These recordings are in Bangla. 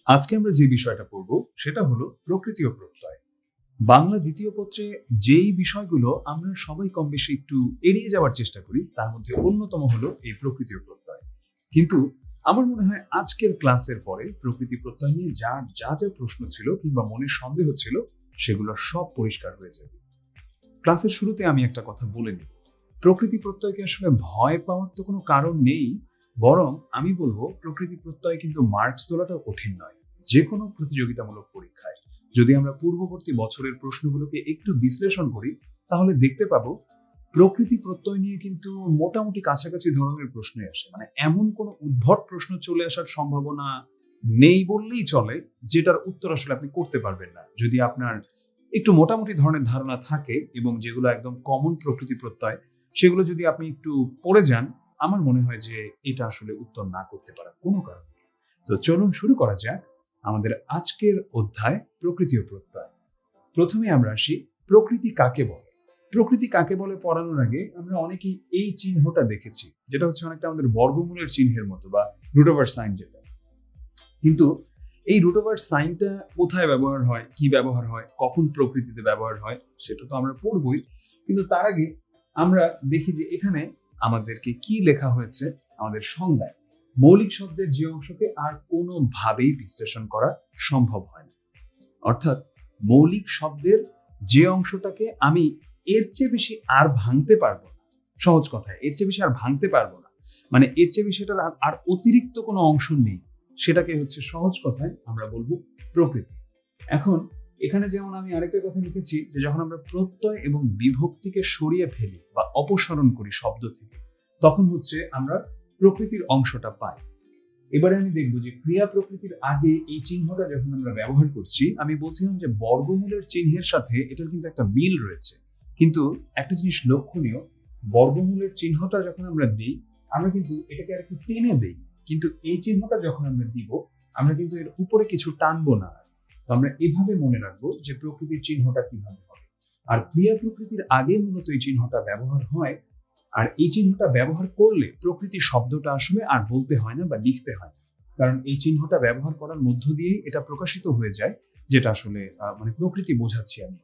আজকে আমরা যে বিষয়টা পড়ব সেটা হলো প্রকৃতি ও প্রত্যয়। বাংলা দ্বিতীয় পত্রে যেই বিষয়গুলো আমরা সবাই কম বেশি একটু এড়িয়ে যাওয়ার চেষ্টা করি তার মধ্যে অন্যতম হলো এই প্রকৃতি ও প্রত্যয়। কিন্তু আমার মনে হয় আজকের ক্লাসের পরে প্রকৃতি প্রত্যয় নিয়ে যা যা প্রশ্ন ছিল কিংবা মনের সন্দেহ ছিল সেগুলো সব পরিষ্কার হয়ে যাবে। ক্লাসের শুরুতে আমি একটা কথা বলে নিই, প্রকৃতি প্রত্যয়কে আসলে ভয় পাওয়ার তো কোনো কারণ নেই, বরং আমি বলবো প্রকৃতি প্রত্যয় কিন্তু মার্কস তোলাটাও কঠিন নয়। যে কোনো প্রতিযোগিতামূলক পরীক্ষায় যদি আমরা পূর্ববর্তী বছরের প্রশ্নগুলোকে একটু বিশ্লেষণ করি তাহলে দেখতে পাবো প্রকৃতি প্রত্যয় নিয়ে কিন্তু মোটামুটি কাছাকাছি ধরনের প্রশ্নই আসে, মানে এমন কোনো উদ্ভট প্রশ্ন চলে আসার সম্ভাবনা নেই বললেই চলে যেটার উত্তর আসলে আপনি করতে পারবেন না যদি আপনার একটু মোটামুটি ধরনের ধারণা থাকে এবং যেগুলো একদম কমন প্রকৃতি প্রত্যয় সেগুলো যদি আপনি একটু পড়ে যান, আমার মনে হয় যে এটা আসলে উত্তর না করতে পারার কোনো কারণ নেই। তো চলুন শুরু করা যাক আমাদের আজকের অধ্যায় প্রকৃতি ও প্রত্যয়। প্রথমে আমরা আসি প্রকৃতি কাকে বলে। প্রকৃতি কাকে বলে পড়ানোর আগে আমরা অনেকেই এই চিহ্নটা দেখেছি, যেটা হচ্ছে অনেকটা আমাদের বর্গমূলের চিহ্নের মতো বা রুট ওভার সাইন যেটা। কিন্তু এই রুট ওভার সাইনটা কোথায় ব্যবহার হয়, কি ব্যবহার হয়, কখন প্রকৃতিতে ব্যবহার হয় সেটা তো আমরা পড়বই, কিন্তু তার আগে আমরা দেখি যে এখানে আমাদেরকে কি লেখা হয়েছে আমাদের সংজ্ঞায়। মৌলিক শব্দের যে অংশকে আর কোনোভাবেই বিশ্লেষণ করা সম্ভব হয় না, অর্থাৎ মৌলিক শব্দের যে অংশটাকে আমি এর চেয়ে বেশি আর ভাঙতে পারবো না, সহজ কথায় এর চেয়ে বেশি আর ভাঙতে পারবো না, মানে এর চেয়ে বেশি এটার আর অতিরিক্ত কোনো অংশ নেই, সেটাকে হচ্ছে সহজ কথায় আমরা বলবো প্রকৃতি। এখন এখানে যেমন আমি আরেকটা কথা লিখেছি যে যখন আমরা প্রত্যয় এবং বিভক্তিকে সরিয়ে ফেলি বা অপসারণ করি শব্দ থেকে তখন হচ্ছে আমরা প্রকৃতির অংশটা পাই। এবারে আমি দেখবো যে ক্রিয়া প্রকৃতির আগে এই চিহ্নটা যখন আমরা ব্যবহার করছি, আমি বলছিলাম যে বর্গমূলের চিহ্নের সাথে এটার কিন্তু একটা মিল রয়েছে, কিন্তু একটা জিনিস লক্ষণীয়, বর্গমূলের চিহ্নটা যখন আমরা দিই আমরা কিন্তু এটাকে আর একটু টেনে দেই, কিন্তু এই চিহ্নটা যখন আমরা দিব আমরা কিন্তু এর উপরে কিছু টানবো না। তো আমরা এভাবে মনে রাখবো যে প্রকৃতির চিহ্নটা কিভাবে হবে। আর ক্রিয়া প্রকৃতির আগে মূলত এই চিহ্নটা ব্যবহার হয়, আর এই চিহ্নটা ব্যবহার করলে প্রকৃতি শব্দটা আসলে আর বলতে হয় না বা লিখতে হয় না, কারণ এই চিহ্নটা ব্যবহার করার মধ্য দিয়েই এটা প্রকাশিত হয়ে যায়, যেটা আসলে মানে প্রকৃতি বোঝাচ্ছি আমি।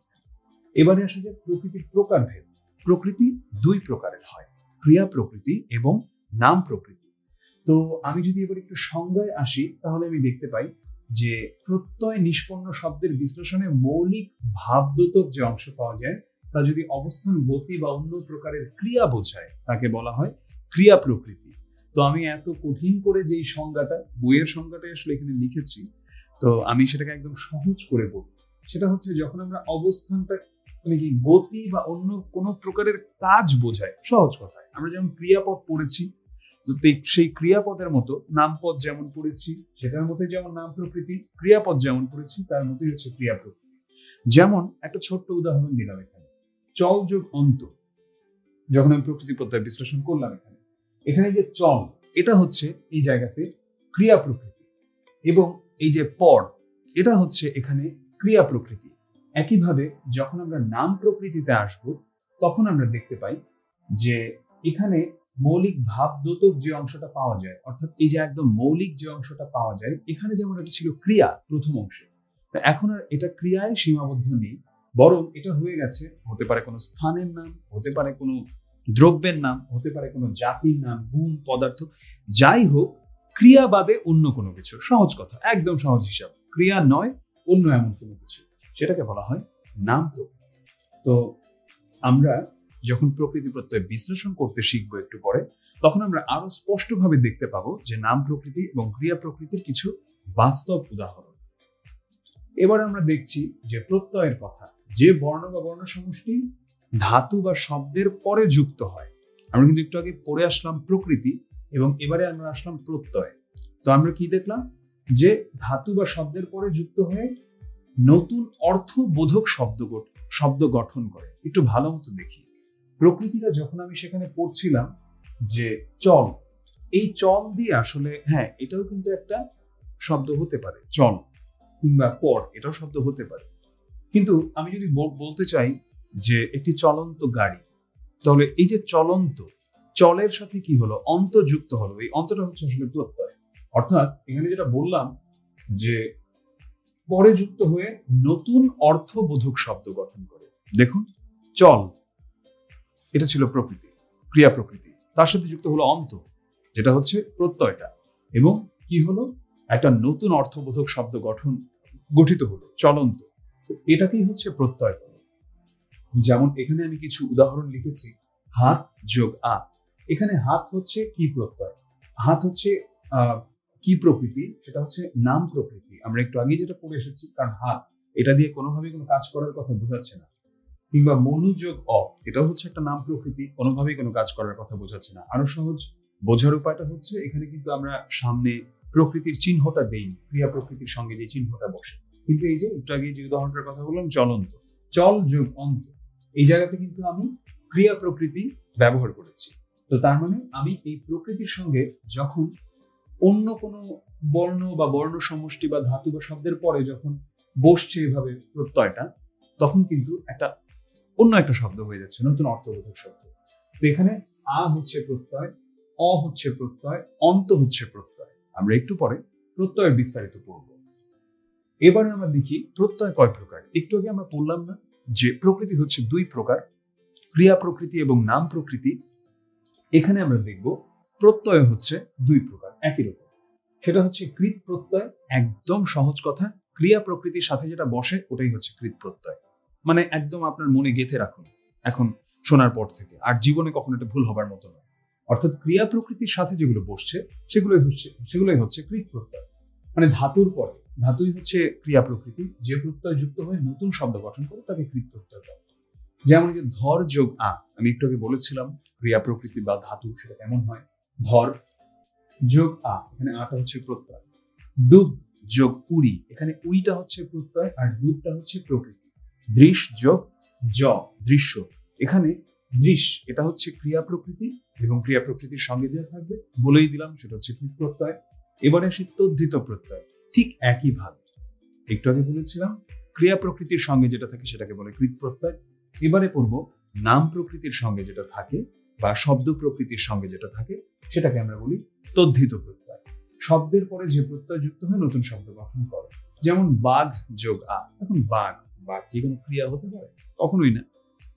এবারে আসা যায় প্রকৃতির প্রকারভেদ। প্রকৃতি দুই প্রকারের হয়, ক্রিয়া প্রকৃতি এবং নাম প্রকৃতি। তো আমি যদি এবার একটু সংজ্ঞায় আসি তাহলে আমি দেখতে পাই যে প্রত্যয় নিষ্পন্ন শব্দের বিশ্লেষণে মৌলিক ভাবদ্যোতক যে অংশ পাওয়া যায় তা যদি অবস্থান, গতি বা অন্য প্রকারের ক্রিয়া বোঝায় তাকে বলা হয় ক্রিয়া প্রকৃতি। তো আমি এত কঠিন করে যেই সংজ্ঞাটা বইয়ের সংজ্ঞাটা আসলে এখানে লিখেছি, তো আমি সেটাকে একদম সহজ করে বলবো। সেটা হচ্ছে যখন আমরা অবস্থানটা মানে কি গতি বা অন্য কোনো প্রকারের কাজ বোঝায়, সহজ কথায় আমরা যেমন ক্রিয়াপদ পড়েছি, তো সেই ক্রিয়াপদের মতো নামপদ যেমন পড়েছি সেটার মতো যেমন নাম প্রকৃতি, ক্রিয়াপদ যেমন পড়েছি তার মতোই হচ্ছে ক্রিয়া প্রকৃতি। যেমন একটা ছোট্ট উদাহরণ দিলাম এখানে, চল যোগ অন্ত, যখন আমি প্রকৃতি প্রত্যয় বিশ্লেষণ করলাম এখানে, এখানে যে চল এটা হচ্ছে এই জায়গাতে ক্রিয়া প্রকৃতি, এবং এই যে পর এটা হচ্ছে এখানে ক্রিয়া প্রকৃতি। একইভাবে যখন আমরা নাম প্রকৃতিতে আসব তখন আমরা দেখতে পাই যে এখানে মৌলিক ভাবদ্যোতক যে অংশটা পাওয়া যায়, অর্থাৎ এই যে একদম মৌলিক যে অংশটা পাওয়া যায় এখানে যেমন এটা ছিল ক্রিয়া প্রথম অংশে, এখন আর এটা ক্রিয়ায় সীমাবদ্ধ নেই, বরং এটা হয়ে গেছে, হতে পারে কোনো স্থানের নাম, হতে পারে কোনো দ্রব্যের নাম, হতে পারে কোনো জাতির নাম, গুণ, পদার্থ, যাই হোক ক্রিয়া বাদে অন্য কোনো কিছু, সহজ কথা একদম সহজ হিসাব, ক্রিয়া নয় অন্য এমন কোনো কিছু, সেটাকে বলা হয় নাম প্রকৃতি। তো আমরা যখন প্রকৃতি প্রত্যয় বিশ্লেষণ করতে শিখবো একটু পরে তখন আমরা আরো স্পষ্টভাবে দেখতে পাবো যে নাম প্রকৃতি এবং ক্রিয়া প্রকৃতির কিছু বাস্তব উদাহরণ। এবার আমরা দেখছি যে প্রত্যয়ের কথা, যে বর্ণ বা বর্ণ সমষ্টি ধাতু বা শব্দের পরে যুক্ত হয়। আমরা কিন্তু একটু আগে পড়ে আসলাম প্রকৃতি এবং এবারে আমরা আসলাম প্রত্যয়। তো আমরা কি দেখলাম যে ধাতু বা শব্দের পরে যুক্ত হয়ে নতুন অর্থবোধক শব্দ গঠন করে। একটু ভালো মতো দেখি, প্রকৃতিটা যখন আমি সেখানে পড়ছিলাম যে চল, এই চল দিয়ে আসলে হ্যাঁ এটাও কিন্তু একটা শব্দ হতে পারে, চল কিংবা পর এটাও শব্দ হতে পারে, কিন্তু আমি যদি বলতে চাই যে একটি চলন্ত গাড়ি, তাহলে এই যে চলন্ত, চলের সাথে কি হলো, অন্ত যুক্ত হলো, এই অন্তটা হচ্ছে আসলে প্রত্যয়। অর্থাৎ এখানে যেটা বললাম যে পরে যুক্ত হয়ে নতুন অর্থবোধক শব্দ গঠন করে। দেখুন, চল, এটা ছিল প্রকৃতি, ক্রিয়া প্রকৃতি। তার সাথে যুক্ত হলো অন্ত, যেটা হচ্ছে প্রত্যয়টা, এবং কি হলো, একটা নতুন অর্থবোধক শব্দ গঠিত হলো, চলন্ত। এটাকেই হচ্ছে প্রত্যয়। যেমন এখানে আমি কিছু উদাহরণ লিখেছি, হাত যোগ আ। এখানে হাত হচ্ছে কি প্রত্যয়, হাত হচ্ছে কি প্রকৃতি, সেটা হচ্ছে নাম প্রকৃতি। আমরা একটু আগে যেটা পড়ে এসেছি, কারণ হাত এটা দিয়ে কোনোভাবেই কোনো কাজ করার কথা বোঝাচ্ছে না। কিংবা মনোযোগ অ, এটাও হচ্ছে একটা নাম প্রকৃতি, কোনোভাবেই কোনো কাজ করার কথা বোঝাচ্ছে না। আরো সহজ বোঝার উপায়টা হচ্ছে, এখানে কিন্তু আমরা সামনে প্রকৃতির চিহ্নটা দেই, ক্রিয়া প্রকৃতির সঙ্গে যে চিহ্নটা বসে। কিন্তু এই যে একটু আগে যে উদাহরণটার কথা বললাম, চলন্ত, চল যোগ অন্ত, এই জায়গাতে কিন্তু আমি ক্রিয়া প্রকৃতি ব্যবহার করেছি। তো তার মানে আমি এই প্রকৃতির সঙ্গে যখন অন্য কোনো বর্ণ বা বর্ণ সমষ্টি বা ধাতু বা শব্দের পরে যখন বসছে এভাবে প্রত্যয়টা, তখন কিন্তু অন্য একটা শব্দ হয়ে যাচ্ছে, নতুন অর্থবোধক শব্দ। তো এখানে আ হচ্ছে প্রত্যয়, অ হচ্ছে প্রত্যয়, অন্ত হচ্ছে প্রত্যয়। আমরা একটু পরে প্রত্যয়ের বিস্তারিত পড়ব। এবারে আমরা দেখি প্রত্যয় কয় প্রকার। একটু আগে আমরা বললাম না যে প্রকৃতি হচ্ছে দুই প্রকার, ক্রিয়া প্রকৃতি এবং নাম প্রকৃতি। এখানে আমরা দেখব প্রত্যয় হচ্ছে দুই প্রকার, একই রকম। সেটা হচ্ছে কৃত প্রত্যয়, একদম সহজ কথা, ক্রিয়া প্রকৃতির সাথে যেটা বসে ওটাই হচ্ছে কৃত প্রত্যয়। মানে একদম আপনার মনে গেঁথে রাখুন এখন শোনার পর থেকে, আর জীবনে কখনো এটা ভুল হবার মতো নয়। অর্থাৎ ক্রিয়া প্রকৃতির সাথে যেগুলো বসছে সেগুলোই হচ্ছে কৃত প্রত্যয়। মানে ধাতুর পরে, ধাতুই হচ্ছে ক্রিয়া প্রকৃতি, যে প্রত্যয় যুক্ত হয়ে নতুন শব্দ গঠন করে তাকে কৃত প্রত্যয় বলে। যেমন যে ধর যোগ আ, আমি একটু আগে বলেছিলাম ক্রিয়া প্রকৃতি বা ধাতু সেটা কেমন হয়। ধর যোগ আ, এখানে আটা হচ্ছে প্রত্যয়। ডুব যোগ উড়ি, এখানে উড়িটা হচ্ছে প্রত্যয় আর ডুবটা হচ্ছে প্রকৃতি। দৃশ যোগ জ, দৃশ্য, এখানে দৃশ এটা হচ্ছে ক্রিয়া প্রকৃতি, এবং ক্রিয়া প্রকৃতির সঙ্গে যেটা থাকবে বলেই দিলাম সেটা হচ্ছে কৃত প্রত্যয়। এবারে আসি তদ্ধিত প্রত্যয়, ঠিক একইভাবে একটু আগে বলেছিলাম ক্রিয়া প্রকৃতির সঙ্গে যেটা থাকে সেটাকে বলে কৃত প্রত্যয়। এবারে পড়ব নাম প্রকৃতির সঙ্গে যেটা থাকে বা শব্দ প্রকৃতির সঙ্গে যেটা থাকে সেটাকে আমরা বলি তদ্ধিত প্রত্যয়। শব্দের পরে যে প্রত্যয় যুক্ত হয়ে নতুন শব্দ গঠন করে। যেমন বাঘ যোগ আ, এখন বাঘ, বাঘ কি কোনো ক্রিয়া হতে পারে? কখনোই না।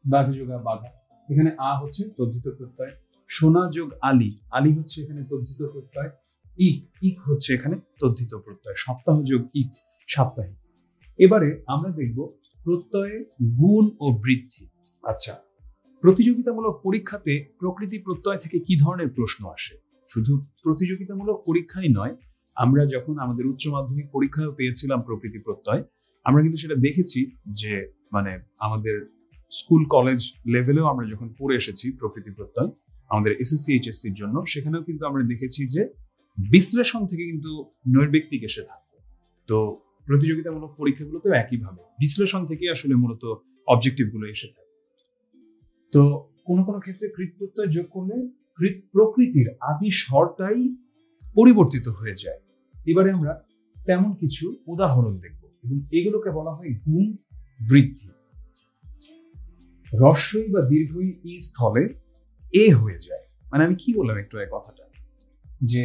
বাঘ যোগ আ, বাঘা, এখানে আ হচ্ছে তদ্ধিত প্রত্যয়। সোনা যোগ আলী, আলী হচ্ছে এখানে তদ্ধিত প্রত্যয়। ইক, ইক হচ্ছে এখানে তদ্ধিত প্রত্যয়। সপ্তাহ যোগ ইক, সাপ্তাহিক। এবারে আমরা দেখব প্রত্যয়ে গুণ ও বৃদ্ধি। আচ্ছা, প্রতিযোগিতামূলক পরীক্ষাতে প্রকৃতি প্রত্যয় থেকে কি ধরনের প্রশ্ন আসে? শুধু প্রতিযোগিতামূলক পরীক্ষাই নয়, আমরা যখন আমাদের উচ্চ মাধ্যমিক পরীক্ষায় পেয়েছিলাম প্রকৃতি প্রত্যয়, আমরা কিন্তু সেটা দেখেছি যে মানে আমাদের স্কুল কলেজ লেভেলেও আমরা যখন পড়ে এসেছি প্রকৃতি প্রত্যয় আমাদের এসএসসি এইচএসসির জন্য, সেখানেও কিন্তু আমরা দেখেছি যে বিশ্লেষণ থেকে কিন্তু নৈর্ব্যক্তিক এসে থাকতো। তো প্রতিযোগিতামূলক পরীক্ষাগুলোতেও একইভাবে বিশ্লেষণ থেকে আসলে মূলত অবজেক্টিভ গুলো এসে থাকে। তো কোনো কোনো ক্ষেত্রে কৃত প্রত্যয় যোগ করলে কৃত প্রকৃতির আদি স্বরটাই পরিবর্তিত হয়ে যায়। এবারে আমরা তেমন কিছু উদাহরণ দেখব, এবং এগুলোকে বলা হয় গুণ বৃদ্ধি। হ্রস্বই বা দীর্ঘই ই স্থলে এ হয়ে যায়। মানে আমি কি বললাম একটু এই কথাটা, যে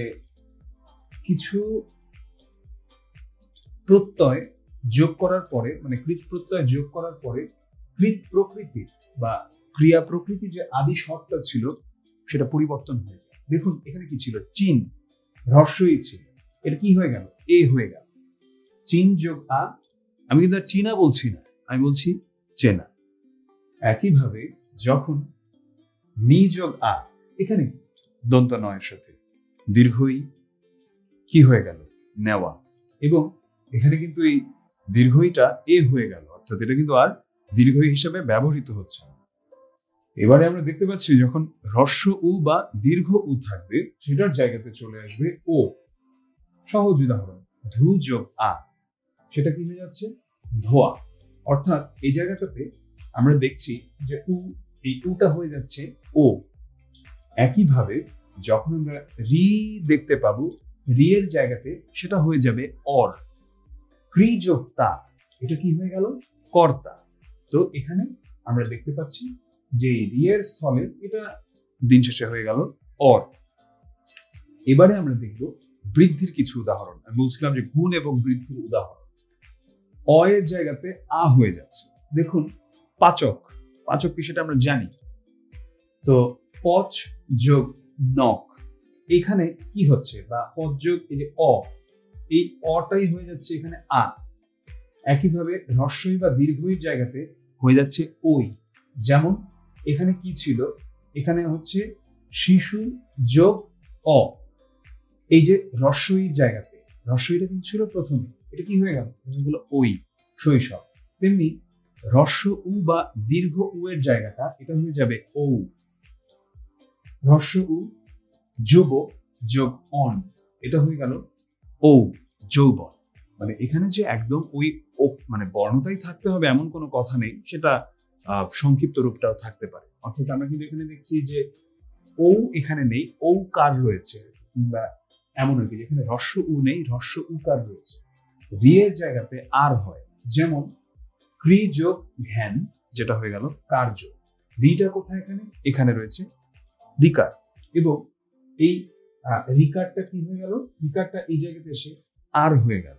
কিছু প্রত্যয় যোগ করার পরে, মানে কৃত প্রত্যয় যোগ করার পরে কৃত প্রকৃতির বা ক্রিয়া প্রকৃতির যে আদি স্বরটা ছিল সেটা পরিবর্তন হয়ে যায়। দেখুন এখানে কি ছিল, চিন, হ্রস্বই ছিল, এটা কি হয়ে গেল, এ হয়ে গেল। চিন যোগ আ, আমি কিন্তু আর চীনা বলছি না, আমি বলছি চেনা। একইভাবে যখন নি যোগ আ, এখানে দন্ত নয়ের সাথে দীর্ঘই কি হয়ে গেল, নেওয়া, এবং এখানে কিন্তু এই দীর্ঘইটা এ হয়ে গেল, অর্থাৎ এটা কিন্তু আর দীর্ঘই হিসাবে ব্যবহৃত হচ্ছে না। এবারে আমরা দেখতে পাচ্ছি যখন হ্রস্ব উ বা দীর্ঘ উ থাকবে সেটার জায়গাতে চলে আসবে ও। সহজ উদাহরণ, ধু যোগ আ, সেটা কি হয়ে যাচ্ছে, ধোয়া। অর্থাৎ এই জায়গাটাতে আমরা দেখছি যে উ, এই উটা হয়ে যাচ্ছে ও। একইভাবে যখন আমরা রি দেখতে পাবো, রি এর জায়গাতে সেটা হয়ে যাবে অর। ক্রি যোগ তা, এটা কি হয়ে গেল, কর্তা। তো এখানে আমরা দেখতে পাচ্ছি যে রি এর স্থলে এটা দিন শেষে হয়ে গেল অর। এবারে আমরা দেখব বৃদ্ধির কিছু উদাহরণ আমি বলছিলাম যে গুণ এবং বৃদ্ধির উদাহরণ। অ এর জায়গাতে আ হয়ে যাচ্ছে। দেখুন পাচক, পাচক কি সেটা আমরা জানি। তো পচ যোগ নক, এখানে কি হচ্ছে, বা পচ যোগ এই যে অ, এই অটাই হয়ে যাচ্ছে এখানে আ। একইভাবে হ্রস্বই বা দীর্ঘই জায়গাতে হয়ে যাচ্ছে ওই। যেমন এখানে কি ছিল, এখানে হচ্ছে শিশু যোগ অ, এই যে হ্রস্বই জায়গাতে হ্রস্বইটা কিন্তু ছিল প্রথমে, এটা কি হয়ে গেল, হলো ওই, শৈশব। তেমনি হ্রস্ব উ বা দীর্ঘ উ এর জায়গাটা এটা হয়ে যাবে ও। হ্রস্ব উ যুব যোগ অন, এটা হয়ে গেল ও, যৌবন। মানে এখানে যে একদম ওই মানে বর্ণটাই থাকতে হবে এমন কোনো কথা নেই, সেটা সংক্ষিপ্ত রূপটাও থাকতে পারে। অর্থাৎ আমরা কিন্তু এখানে দেখছি যে ও এখানে নেই, ও কার রয়েছে, কিংবা এমন আর কি যেখানে হ্রস্ব উ নেই, হ্রস্ব উ কার রয়েছে। রি এর জায়গাতে আর হয়, যেমন ক্রি যোগ ঘ্যান, যেটা হয়ে গেল কার্য। রিটা কোথায়, এখানে এখানে রয়েছে রিকার, এবং এই রিকারটা কি হয়ে গেল, রিকারটা এই জায়গাতে এসে আর হয়ে গেল।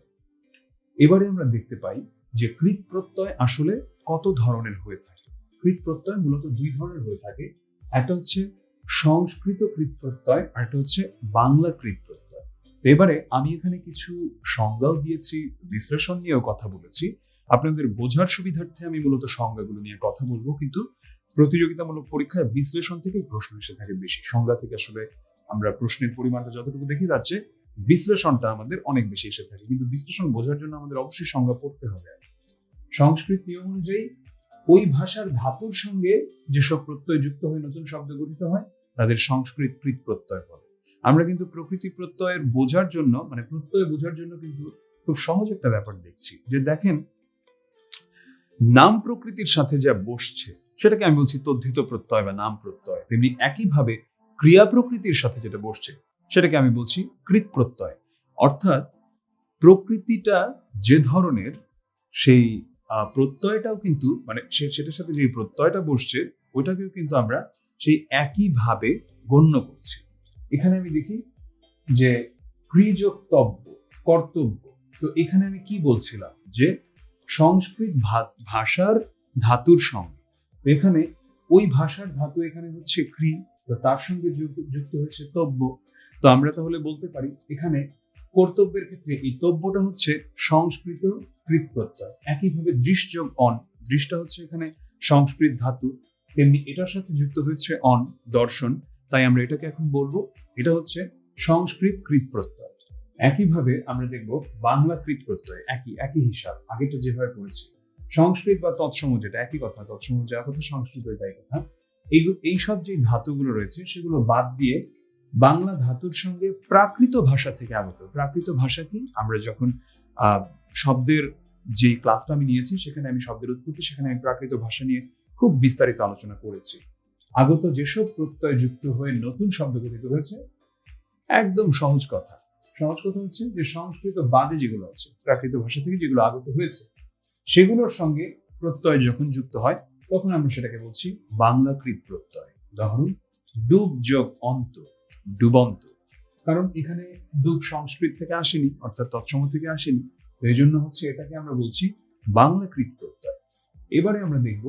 এবারে আমরা দেখতে পাই যে কৃত প্রত্যয় আসলে কত ধরনের হয়ে থাকে। কৃত প্রত্যয় মূলত দুই ধরনের হয়ে থাকে, একটা হচ্ছে সংস্কৃত কৃত প্রত্যয়, আর একটা হচ্ছে বাংলা কৃত প্রত্যয়। এবারে আমি এখানে কিছু সংজ্ঞাও দিয়েছি, বিশ্লেষণ নিয়েও কথা বলেছি। আপনাদের বোঝার সুবিধার্থে আমি মূলত সংজ্ঞাগুলো নিয়ে কথা বলবো, কিন্তু প্রতিযোগিতামূলক পরীক্ষায় বিশ্লেষণ থেকেই প্রশ্ন এসে থাকে বেশি। সংজ্ঞা থেকে আসলে আমরা প্রশ্নের পরিমাণটা যতটুকু দেখি যাচ্ছে, বিশ্লেষণটা আমাদের অনেক বেশি এসে থাকে, কিন্তু বিশ্লেষণ বোঝার জন্য আমাদের অবশ্যই সংজ্ঞা পড়তে হবে। সংস্কৃত নিয়ম অনুযায়ী ওই ভাষার ধাতুর সঙ্গে যেসব প্রত্যয় যুক্ত হয়ে নতুন শব্দ গঠিত হয় তাদের সংস্কৃত কৃত প্রত্যয় বলে। আমরা কিন্তু প্রকৃতি প্রত্যয়ের বোঝার জন্য, মানে প্রত্যয় বোঝার জন্য কিন্তু খুব সহজ একটা ব্যাপার দেখছি, যে দেখেন নাম প্রকৃতির সাথে যা বসছে সেটাকে আমি বলছি তদ্ধিত প্রত্যয় বা নাম প্রত্যয়। তেমনি একইভাবে ক্রিয়া প্রকৃতির সাথে যেটা বসছে সেটাকে আমি বলছি কৃত প্রত্যয়। অর্থাৎ প্রকৃতিটা যে ধরনের, সেই প্রত্যয়টাও কিন্তু, মানে সেটার সাথে যে প্রত্যয়টা বসছে ওইটাকেও কিন্তু আমরা সেই একইভাবে গণ্য করছি। এখানে আমি দেখি যে ক্রিযোক্তব্য, কর্তব্য। তো এখানে আমি কি বলছিলাম, যে সংস্কৃত ভাষার ধাতুর সঙ্গে, এখানে ওই ভাষার ধাতু এখানে হচ্ছে ক্রি, তো তার সঙ্গে যুক্ত হচ্ছে তব্য। তো আমরা তাহলে বলতে পারি এখানে কর্তব্যের ক্ষেত্রে এই তব্যটা হচ্ছে সংস্কৃত কৃত প্রত্যয়। একইভাবে দৃশ যোগ অন, দৃষ্টা হচ্ছে এখানে সংস্কৃত ধাতু, তেমনি এটার সাথে যুক্ত হচ্ছে অন, দর্শন। তাই আমরা এটাকে এখন বলবো এটা হচ্ছে সংস্কৃত কৃত প্রত্যয়। একইভাবে আমরা দেখব বাংলা কৃত প্রত্যয়, একই হিসাব, আগেটা যেভাবে পড়েছি। সংস্কৃত বা তৎসম, যেটা একই কথা, তৎসম যা কথা সংস্কৃত তাই কথা। এইসব যে ধাতুগুলো রয়েছে সেগুলো বাদ দিয়ে বাংলা ধাতুর সঙ্গে প্রাকৃত ভাষা থেকে আগত। প্রাকৃত ভাষা কি, আমরা যখন শব্দের যে ক্লাসটা আমি নিয়েছি সেখানে আমি শব্দের উৎপত্তি, সেখানে আমি প্রাকৃত ভাষা নিয়ে খুব বিস্তারিত আলোচনা করেছি। আগত যেসব প্রত্যয় যুক্ত হয়ে নতুন শব্দ গঠিত হয়েছে, একদম সহজ কথা হচ্ছে যে সংস্কৃত বাদে যেগুলো আছে, প্রাকৃত ভাষা থেকে যেগুলো আগত হয়েছে, সেগুলোর সঙ্গে প্রত্যয় যখন যুক্ত হয় তখন আমরা সেটাকে বলছি বাংলা কৃত প্রত্যয়। উদাহরণ ডুব যোগ অন্ত, ডুবন্ত। কারণ এখানে ডুব সংস্কৃত থেকে আসেনি, অর্থাৎ তৎসম থেকে আসেনি, তো এই জন্য হচ্ছে এটাকে আমরা বলছি বাংলা কৃত প্রত্যয়। এবারে আমরা দেখব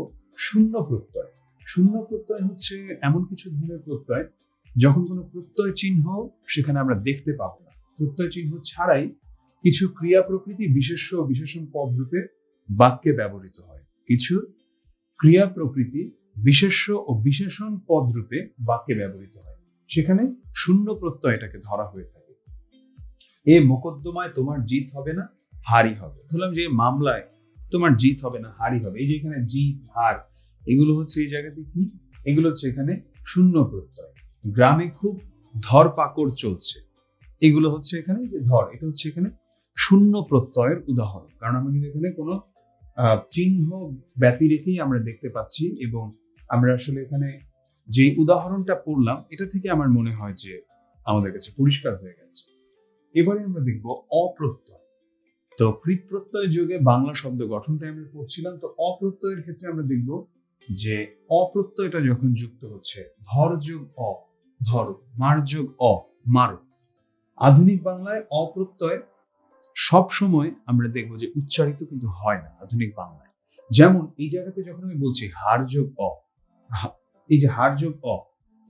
শূন্য প্রত্যয়। শূন্য প্রত্যয় হচ্ছে এমন কিছু ধরনের প্রত্যয় যখন কোনো প্রত্যয় চিহ্ন সেখানে আমরা দেখতে পাবো না। প্রত্যয় চিহ্ন ছাড়াই কিছু ক্রিয়া প্রকৃতি বিশেষ্য ও বিশেষণ পদ রূপে বাক্যে ব্যবহৃত হয়। কিছু ক্রিয়া প্রকৃতি বিশেষ্য ও বিশেষণ পদ রূপে বাক্যে ব্যবহৃত হয়, সেখানে শূন্য প্রত্যয় এটাকে ধরা হয়ে থাকে। এ মোকদ্দমায় তোমার জিত হবে না, হারি হবে। ধরলাম যে মামলায় তোমার জিত হবে না, হারি হবে, এই যে এখানে জিত, হার, এগুলো হচ্ছে এই জায়গাতে কি, এগুলো হচ্ছে এখানে শূন্য প্রত্যয়। গ্রামে খুব ধরপাকড় চলছে, এগুলো হচ্ছে এখানে যে ধর, এটা হচ্ছে এখানে শূন্য প্রত্যয়ের উদাহরণ। কারণ আমরা কিন্তু এখানে কোনো চিহ্ন ব্যতি রেখেই আমরা দেখতে পাচ্ছি, এবং আমরা আসলে এখানে যে উদাহরণটা পড়লাম এটা থেকে আমার মনে হয় যে আমাদের কাছে পরিষ্কার হয়ে গেছে। এবারে আমরা দেখব অপ্রত্যয়। তো কৃত প্রত্যয় যোগে বাংলা শব্দ গঠনটা আমরা পড়ছিলাম। তো অপ্রত্যয়ের ক্ষেত্রে আমরা দেখব যে অপ্রত্যয়টা যখন যুক্ত হচ্ছে ধর যোগ অ, ধরো, মার যোগ অ, মারো। আধুনিক বাংলায় অপ্রত্যয় সব সময় আমরা দেখবো যে উচ্চারিত কিন্তু হয় না আধুনিক বাংলায়। যেমন এই জায়গাতে যখন আমি বলছি হার যোগ অ, এই যে হার যোগ অ,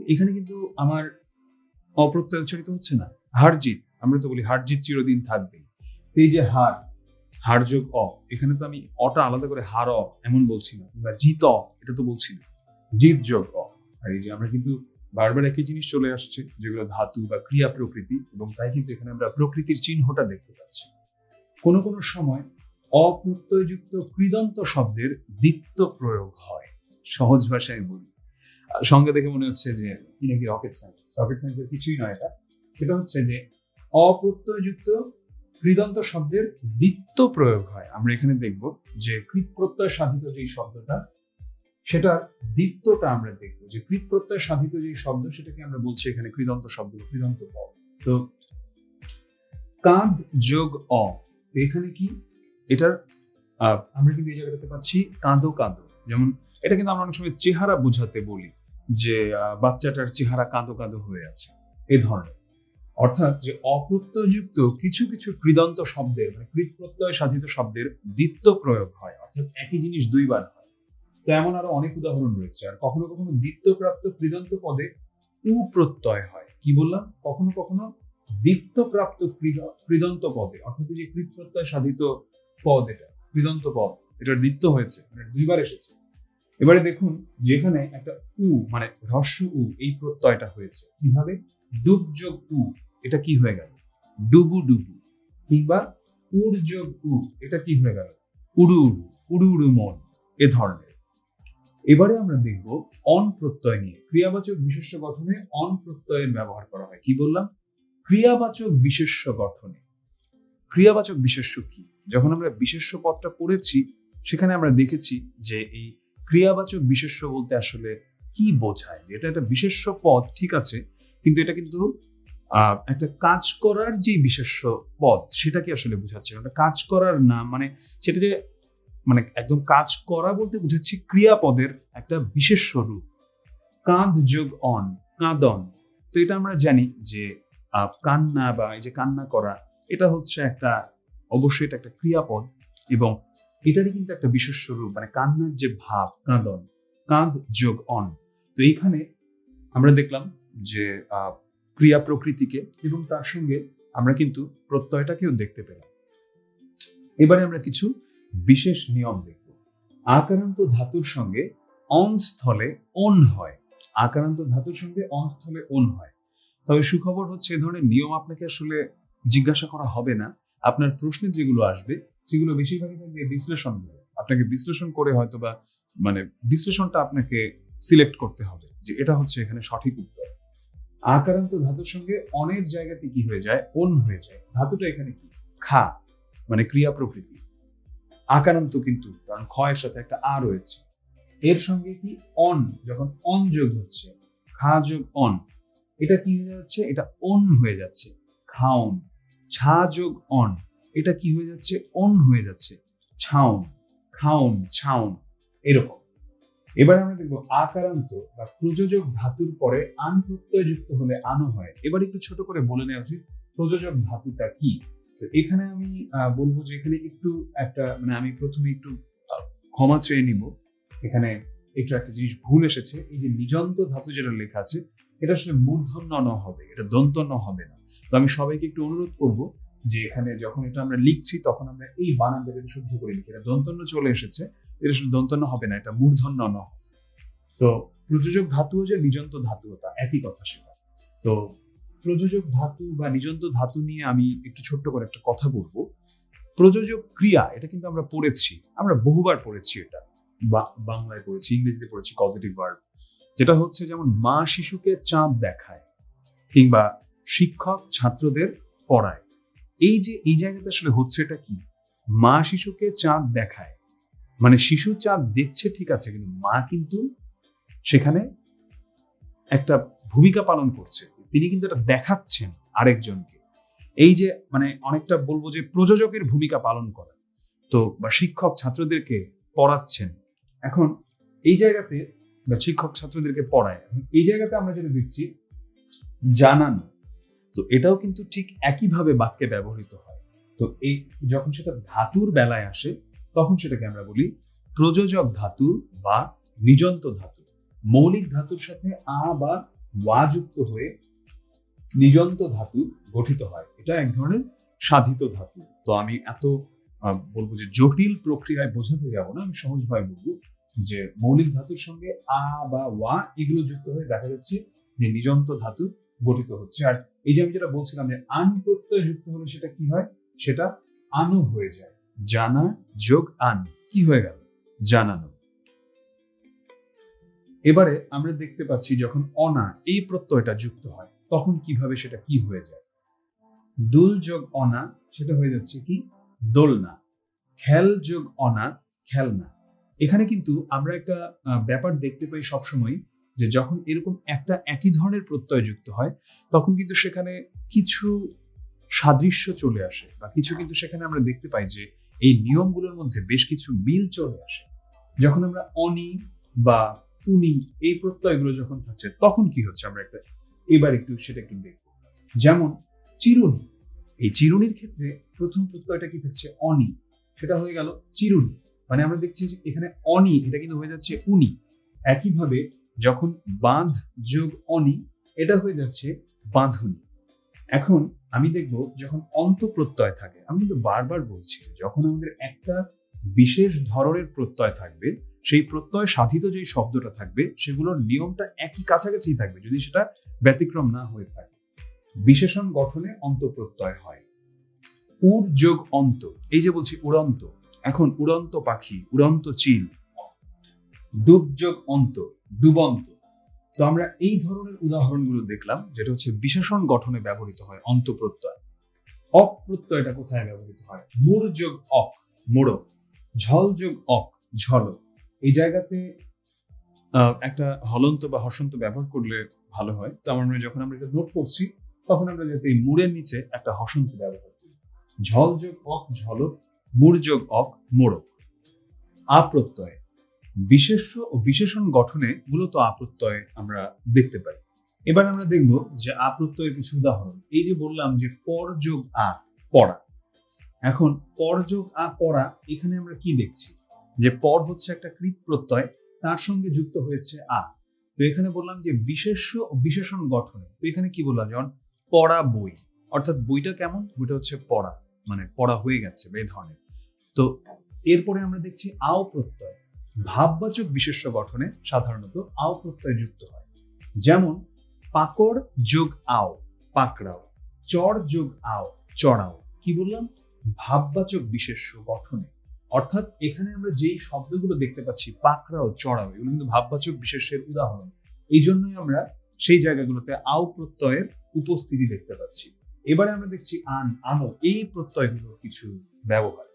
এখানে কিন্তু আমার অপ্রত্যয় উচ্চারিত হচ্ছে না। হারজিৎ, আমরা তো বলি হারজিৎ চিরদিন থাকবে। এই যে হার যোগ অ, এখানে তো আমি অটা আলাদা করে হার অ এমন বলছি না, কিংবা জিত অ এটা তো বলছি না, জিত যোগ অ। আর এই যে আমরা কিন্তু বারবার একই জিনিস চলে আসছে, যেগুলো ধাতু বা ক্রিয়া প্রকৃতি, এবং তাই কিন্তু এখানে আমরা প্রকৃতির চিহ্নটা দেখতে পাচ্ছি। কোনো কোনো সময় অপ্রত্যয়যুক্ত কৃদন্ত শব্দের দ্বিত্ব প্রয়োগ হয়। সহজ ভাষায় বলি, সঙ্গে দেখে মনে হচ্ছে যে কি নাকি রকেট সায়েন্সের কিছুই নয় এটা। সেটা হচ্ছে যে অপ্রত্যয়যুক্ত কৃদন্ত শব্দের দ্বিত্ব প্রয়োগ হয়। আমরা এখানে দেখব যে কৃত প্রত্যয় সাধিত যেই শব্দটা, সেটা দ্বিত্বটা আমরা দেখবো, যে কৃত প্রত্যয় সাধিত যেই শব্দ সেটাকে আমরা বলছি এখানে কৃদন্ত শব্দ, কৃদন্ত পদ। তো কাঁধ যোগ অ, এখানে কি এটার আমরা কিন্তু এই জায়গাটাতে পাচ্ছি কাঁদো কাঁদো। যেমন এটা কিন্তু আমরা অনেক সময় চেহারা বোঝাতে বলি যে বাচ্চাটার চেহারা কাঁদো কাঁদো হয়ে আছে, এই ধরনের। অর্থাৎ যে অপ্রত্যয়যুক্ত কিছু কিছু কৃদন্ত শব্দের, মানে কৃত প্রত্যয় সাধিত শব্দের দ্বিত্ব প্রয়োগ হয়, অর্থাৎ একই জিনিস দুইবার হয়। তো এমন আরো অনেক উদাহরণ রয়েছে। আর কখনো কখনো দ্বিত্বপ্রাপ্ত কৃদন্ত পদে উ প্রত্যয় হয়। কি বললাম? কখনো কখনো দ্বিত্বপ্রাপ্ত কৃদন্ত পদে, অর্থাৎ যে কৃত প্রত্যয় সাধিত পদ, এটা কৃদন্ত পদ, এটার দ্বিত্ব হয়েছে, মানে দুইবার এসেছে। এবারে দেখুন যেখানে একটা উ, মানে হ্রস্ব উ, এই প্রত্যয়টা হয়েছে কিভাবে? ডুব যোগ উ, এটা কি হয়ে গেল? ডুবু ডুবু। কিংবা উড় যোগ উ, এটা কি হয়ে গেল? উড়ু উড়ু, উড়ু উড়ু মন, এ ধরনের। এবারে আমরা দেখব অন প্রত্যয় নিয়ে। ক্রিয়াবাচক বিশেষ্য গঠনে অন প্রত্যয়ের ব্যবহার করা হয়। কি বললাম? ক্রিয়াবাচক বিশেষ্য গঠনে। ক্রিয়াবাচক বিশেষ্য কি? যখন আমরা বিশেষ্য পদটা পড়েছি, সেখানে আমরা দেখেছি যে এই ক্রিয়াবাচক বিশেষ্য বলতে আসলে কি বোঝায়। এটা একটা বিশেষ্য পদ, ঠিক আছে, কিন্তু এটা কিন্তু একটা কাজ করার যে বিশেষ্য পদ, সেটাকে আসলে বোঝাচ্ছে। একটা কাজ করার নাম, মানে সেটা যে মানে একদম কাজ করা বলতে বুঝাচ্ছি ক্রিয়াপদের একটা বিশেষ্য রূপ। কাঁদ যোগ অন, কাঁদন। তো এটা আমরা জানি যে কান্না বা এই যে কান্না করা, এটা হচ্ছে একটা, অবশ্যই এটা একটা ক্রিয়াপদ, এবং এটারই কিন্তু একটা বিশেষ্য রূপ, মানে কান্নার যে ভাব, কাঁদন, কাঁদ যোগ অন। তো এইখানে আমরা দেখলাম যে ক্রিয়া প্রকৃতিকে, এবং তার সঙ্গে আমরা কিন্তু প্রত্যয়টাকেও দেখতে পেলাম। এবারে আমরা কিছু বিশেষ নিয়ম দেখব। আকারান্ত ধাতুর সঙ্গে অন স্থলে অন হয়। আকারান্ত ধাতুর সঙ্গে অন স্থলে অন হয়। তবে সুখবর হচ্ছে, এ ধরনের নিয়ম আপনাকে আসলে জিজ্ঞাসা করা হবে না। আপনার প্রশ্নে যেগুলো আসবে সেগুলো বেশিরভাগই থাকবে বিশ্লেষণগুলো। আপনাকে বিশ্লেষণ করে হয়তো বা, মানে বিশ্লেষণটা আপনাকে সিলেক্ট করতে হবে যে এটা হচ্ছে এখানে সঠিক উত্তর। আকারান্ত ধাতুর সঙ্গে অনের জায়গাতে কি হয়ে যায়? অন হয়ে যায়। ধাতুটা এখানে কি? খা, মানে ক্রিয়া প্রকৃতি। আকারান্ত কিন্তু, কারণ খ এর সাথে একটা আ রয়েছে। এর সঙ্গে কি অন, যখন অন যোগ হচ্ছে, খা যোগ অন, এটা কি হয়ে যাচ্ছে? এটা অন হয়ে যাচ্ছে, খাওন। ছা যোগ অন, এটা কি হয়ে যাচ্ছে? অন হয়ে যাচ্ছে, ছাউন। খাওন, ছাউন, এরকম। এবার আমরা দেখবো আকারান্ত বা প্রযোজক ধাতুর পরে আন প্রত্যয় যুক্ত হলে আনো হয়। এবার একটু ছোট করে বলে নেওয়া উচিত প্রযোজক ধাতুটা কি। তো এখানে আমি বলবো যে এখানে একটু একটা, মানে আমি প্রথমে একটু ক্ষমা চেয়ে নিব। এখানে একটু একটা জিনিস ভুল এসেছে। এই যে নিযন্ত ধাতু যেটা লেখা আছে, এটা আসলে মূর্ধন্য ন হবে, এটা দন্ত ন হবে না। তো আমি সবাইকে একটু অনুরোধ করব যে এখানে যখন এটা আমরা লিখছি, তখন আমরা এই বানানটাকে শুদ্ধ করে লিখি। এটা দন্তন্য চলে এসেছে, এটা আসলে দন্তন্য হবে না, এটা মূর্ধন্য ন। তো প্রযোজক ধাতু যে নিযন্ত ধাতু, তা একই কথা সেটা। তো প্রযোজক ধাতু বা নিযন্ত ধাতু নিয়ে আমি একটু ছোট্ট করে একটা কথা বলবো। প্রযোজক ক্রিয়া, এটা কিন্তু আমরা পড়েছি, আমরা বহুবার পড়েছি, এটা বাংলায় পড়েছি, ইংরেজিতে পড়েছি, কজেটিভ ভার্ব, যেটা হচ্ছে যেমন মা শিশুকে চাঁদ দেখায়, কিংবা শিক্ষক ছাত্রদের পড়ায়। এই যে এই জায়গাতে আসলে হচ্ছে এটা কি? মা শিশুকে চাঁদ দেখায়, মানে শিশু চাঁদ দেখছে, ঠিক আছে, কিন্তু মা কিন্তু সেখানে একটা ভূমিকা পালন করছে, তিনি কিন্তু এটা দেখাচ্ছেন আরেকজনকে। এই যে মানে অনেকটা বলবো যে প্রযোজকের ভূমিকা পালন করা। তো বা শিক্ষক ছাত্রদেরকে পড়াচ্ছেন, এখন এই জায়গাতে, বা শিক্ষক ছাত্রদেরকে পড়ায়, এই জায়গাতে আমরা যেটা দেখছি জানানো। তো এটাও কিন্তু ঠিক একইভাবে বাক্যে ব্যবহৃত হয়। তো এই যখন সেটা ধাতুর বেলায় আসে তখন সেটাকে আমরা বলি প্রযোজক ধাতু বা নিযন্ত ধাতু। মৌলিক ধাতুর সাথে আ বা ওয়া যুক্ত হয়ে নিযন্ত ধাতু গঠিত হয়। এটা এক ধরনের সাধিত ধাতু। তো আমি এত বলবো যে জটিল প্রক্রিয়ায় বোঝাতে যাব না, আমি সহজভাবে বলবো যে মৌলিক ধাতুর সঙ্গে আ বা ওয়া এগুলো যুক্ত হয়ে দেখা যাচ্ছে যে নিযন্ত ধাতু গঠিত হচ্ছে। আর এই যে আমি যেটা বলছিলাম যে আন প্রত্যয় যুক্ত হলে সেটা কি হয়, সেটা আনো হয়ে যায়। জানা যোগ আন কি হয়ে গেল, জানানো। এবারে আমরা দেখতে পাচ্ছি যখন অনা এই প্রত্যয়টা যুক্ত হয় তখন কিভাবে সেটা কি হয়ে যায়। দুল যোগ অনা সেটা হয়ে যাচ্ছে কি দোলনা। খেল যোগ অনা খেলনা। এখানে কিন্তু আমরা একটা ব্যাপার দেখতে পাই সবসময় যে যখন এরকম একটা একই ধরনের প্রত্যয় যুক্ত হয় তখন কিন্তু সেখানে কিছু সাদৃশ্য চলে আসে বা কিছু কিন্তু সেখানে আমরা দেখতে পাই যে এই নিয়মগুলোর মধ্যে বেশ কিছু মিল চলে আসে। যখন আমরা অনি বা উনি এই প্রত্যয়গুলো যখন থাকছে তখন কি হচ্ছে আমরা এবার সেটা একটু দেখবো। যেমন চিরুনি, এই চিরুনির ক্ষেত্রে প্রথম প্রত্যয়টা কি হচ্ছে অনি, সেটা হয়ে গেল চিরুনি। মানে আমরা দেখছি যে এখানে অনি এটা কিন্তু হয়ে যাচ্ছে উনি। একইভাবে যখন বাঁধ যোগ অনি এটা হয়ে যাচ্ছে বাঁধুনি। এখন আমি দেখব যখন অন্ত প্রত্যয় থাকে, আমি কিন্তু বারবার বলছি যখন আমাদের একটা বিশেষ ধরনের প্রত্যয় থাকবে সেই প্রত্যয় সাধিত যে শব্দটা থাকবে সেগুলোর নিয়মটা একই কাছাকাছি থাকবে যদি সেটা ব্যতিক্রম না হয়ে থাকে। বিশেষণ গঠনে অন্ত প্রত্যয় হয়। উড় যোগ অন্ত, এই যে বলছি উড়ন্ত, এখন উড়ন্ত পাখি, উড়ন্ত চিল। ডুব যোগ অন্ত, ডুবন্ত। তো আমরা এই ধরনের উদাহরণগুলো দেখলাম যেটা হচ্ছে বিশেষণ গঠনে ব্যবহৃত হয় অন্ত প্রত্যয়। অক প্রত্যয়টা কোথায় ব্যবহৃত হয়, মুড় যোগ অক মোড়ক, ঝল যোগ অক ঝলক। এই জায়গাতে একটা হলন্ত বা হসন্ত ব্যবহার করলে ভালো হয়। তো আমার মনে যখন আমরা এটা নোট করছি তখন আমরা যাতে এই মুড়ের নিচে একটা হসন্ত ব্যবহার করি। ঝল যোগ অক ঝলক, মুড় যোগ অক মোড়ক। আপ্রত্যয় বিশেষ্য ও বিশেষণ গঠনে মূলত আপ্রত্যয় আমরা দেখতে পাই। এবার আমরা দেখব যে আপ্রত্যয়ের কিছু উদাহরণ। এই যে বললাম যে পর যোগ আ পড়া, এখন পর যোগ আ পড়া এখানে আমরা কি দেখছি যে পর হচ্ছে একটা কৃত প্রত্যয়, তার সঙ্গে যুক্ত হয়েছে আ। তো এখানে বললাম যে বিশেষ্য ও বিশেষণ গঠনে, তো এখানে কি বললাম যেমন পড়া বই, অর্থাৎ বইটা কেমন, বইটা হচ্ছে পড়া, মানে পড়া হয়ে গেছে বা এই ধরনের। তো এরপরে আমরা দেখছি আও প্রত্যয়, ভাববাচক বিশেষ্য গঠনে সাধারণত আও প্রত্যয় যুক্ত হয়। যেমন পাকড় যোগ আও পাকড়াও, চর যোগ আও চড়াও। কি বললাম, ভাববাচক বিশেষ্য গঠনে। অর্থাৎ এখানে আমরা যেই শব্দগুলো দেখতে পাচ্ছি পাকড়াও চড়াও এগুলো কিন্তু ভাববাচক বিশেষ্যের উদাহরণ। এই জন্যই আমরা সেই জায়গাগুলোতে আও প্রত্যয়ের উপস্থিতি দেখতে পাচ্ছি। এবারে আমরা দেখছি আন আনো এই প্রত্যয়গুলোর কিছু ব্যবহার।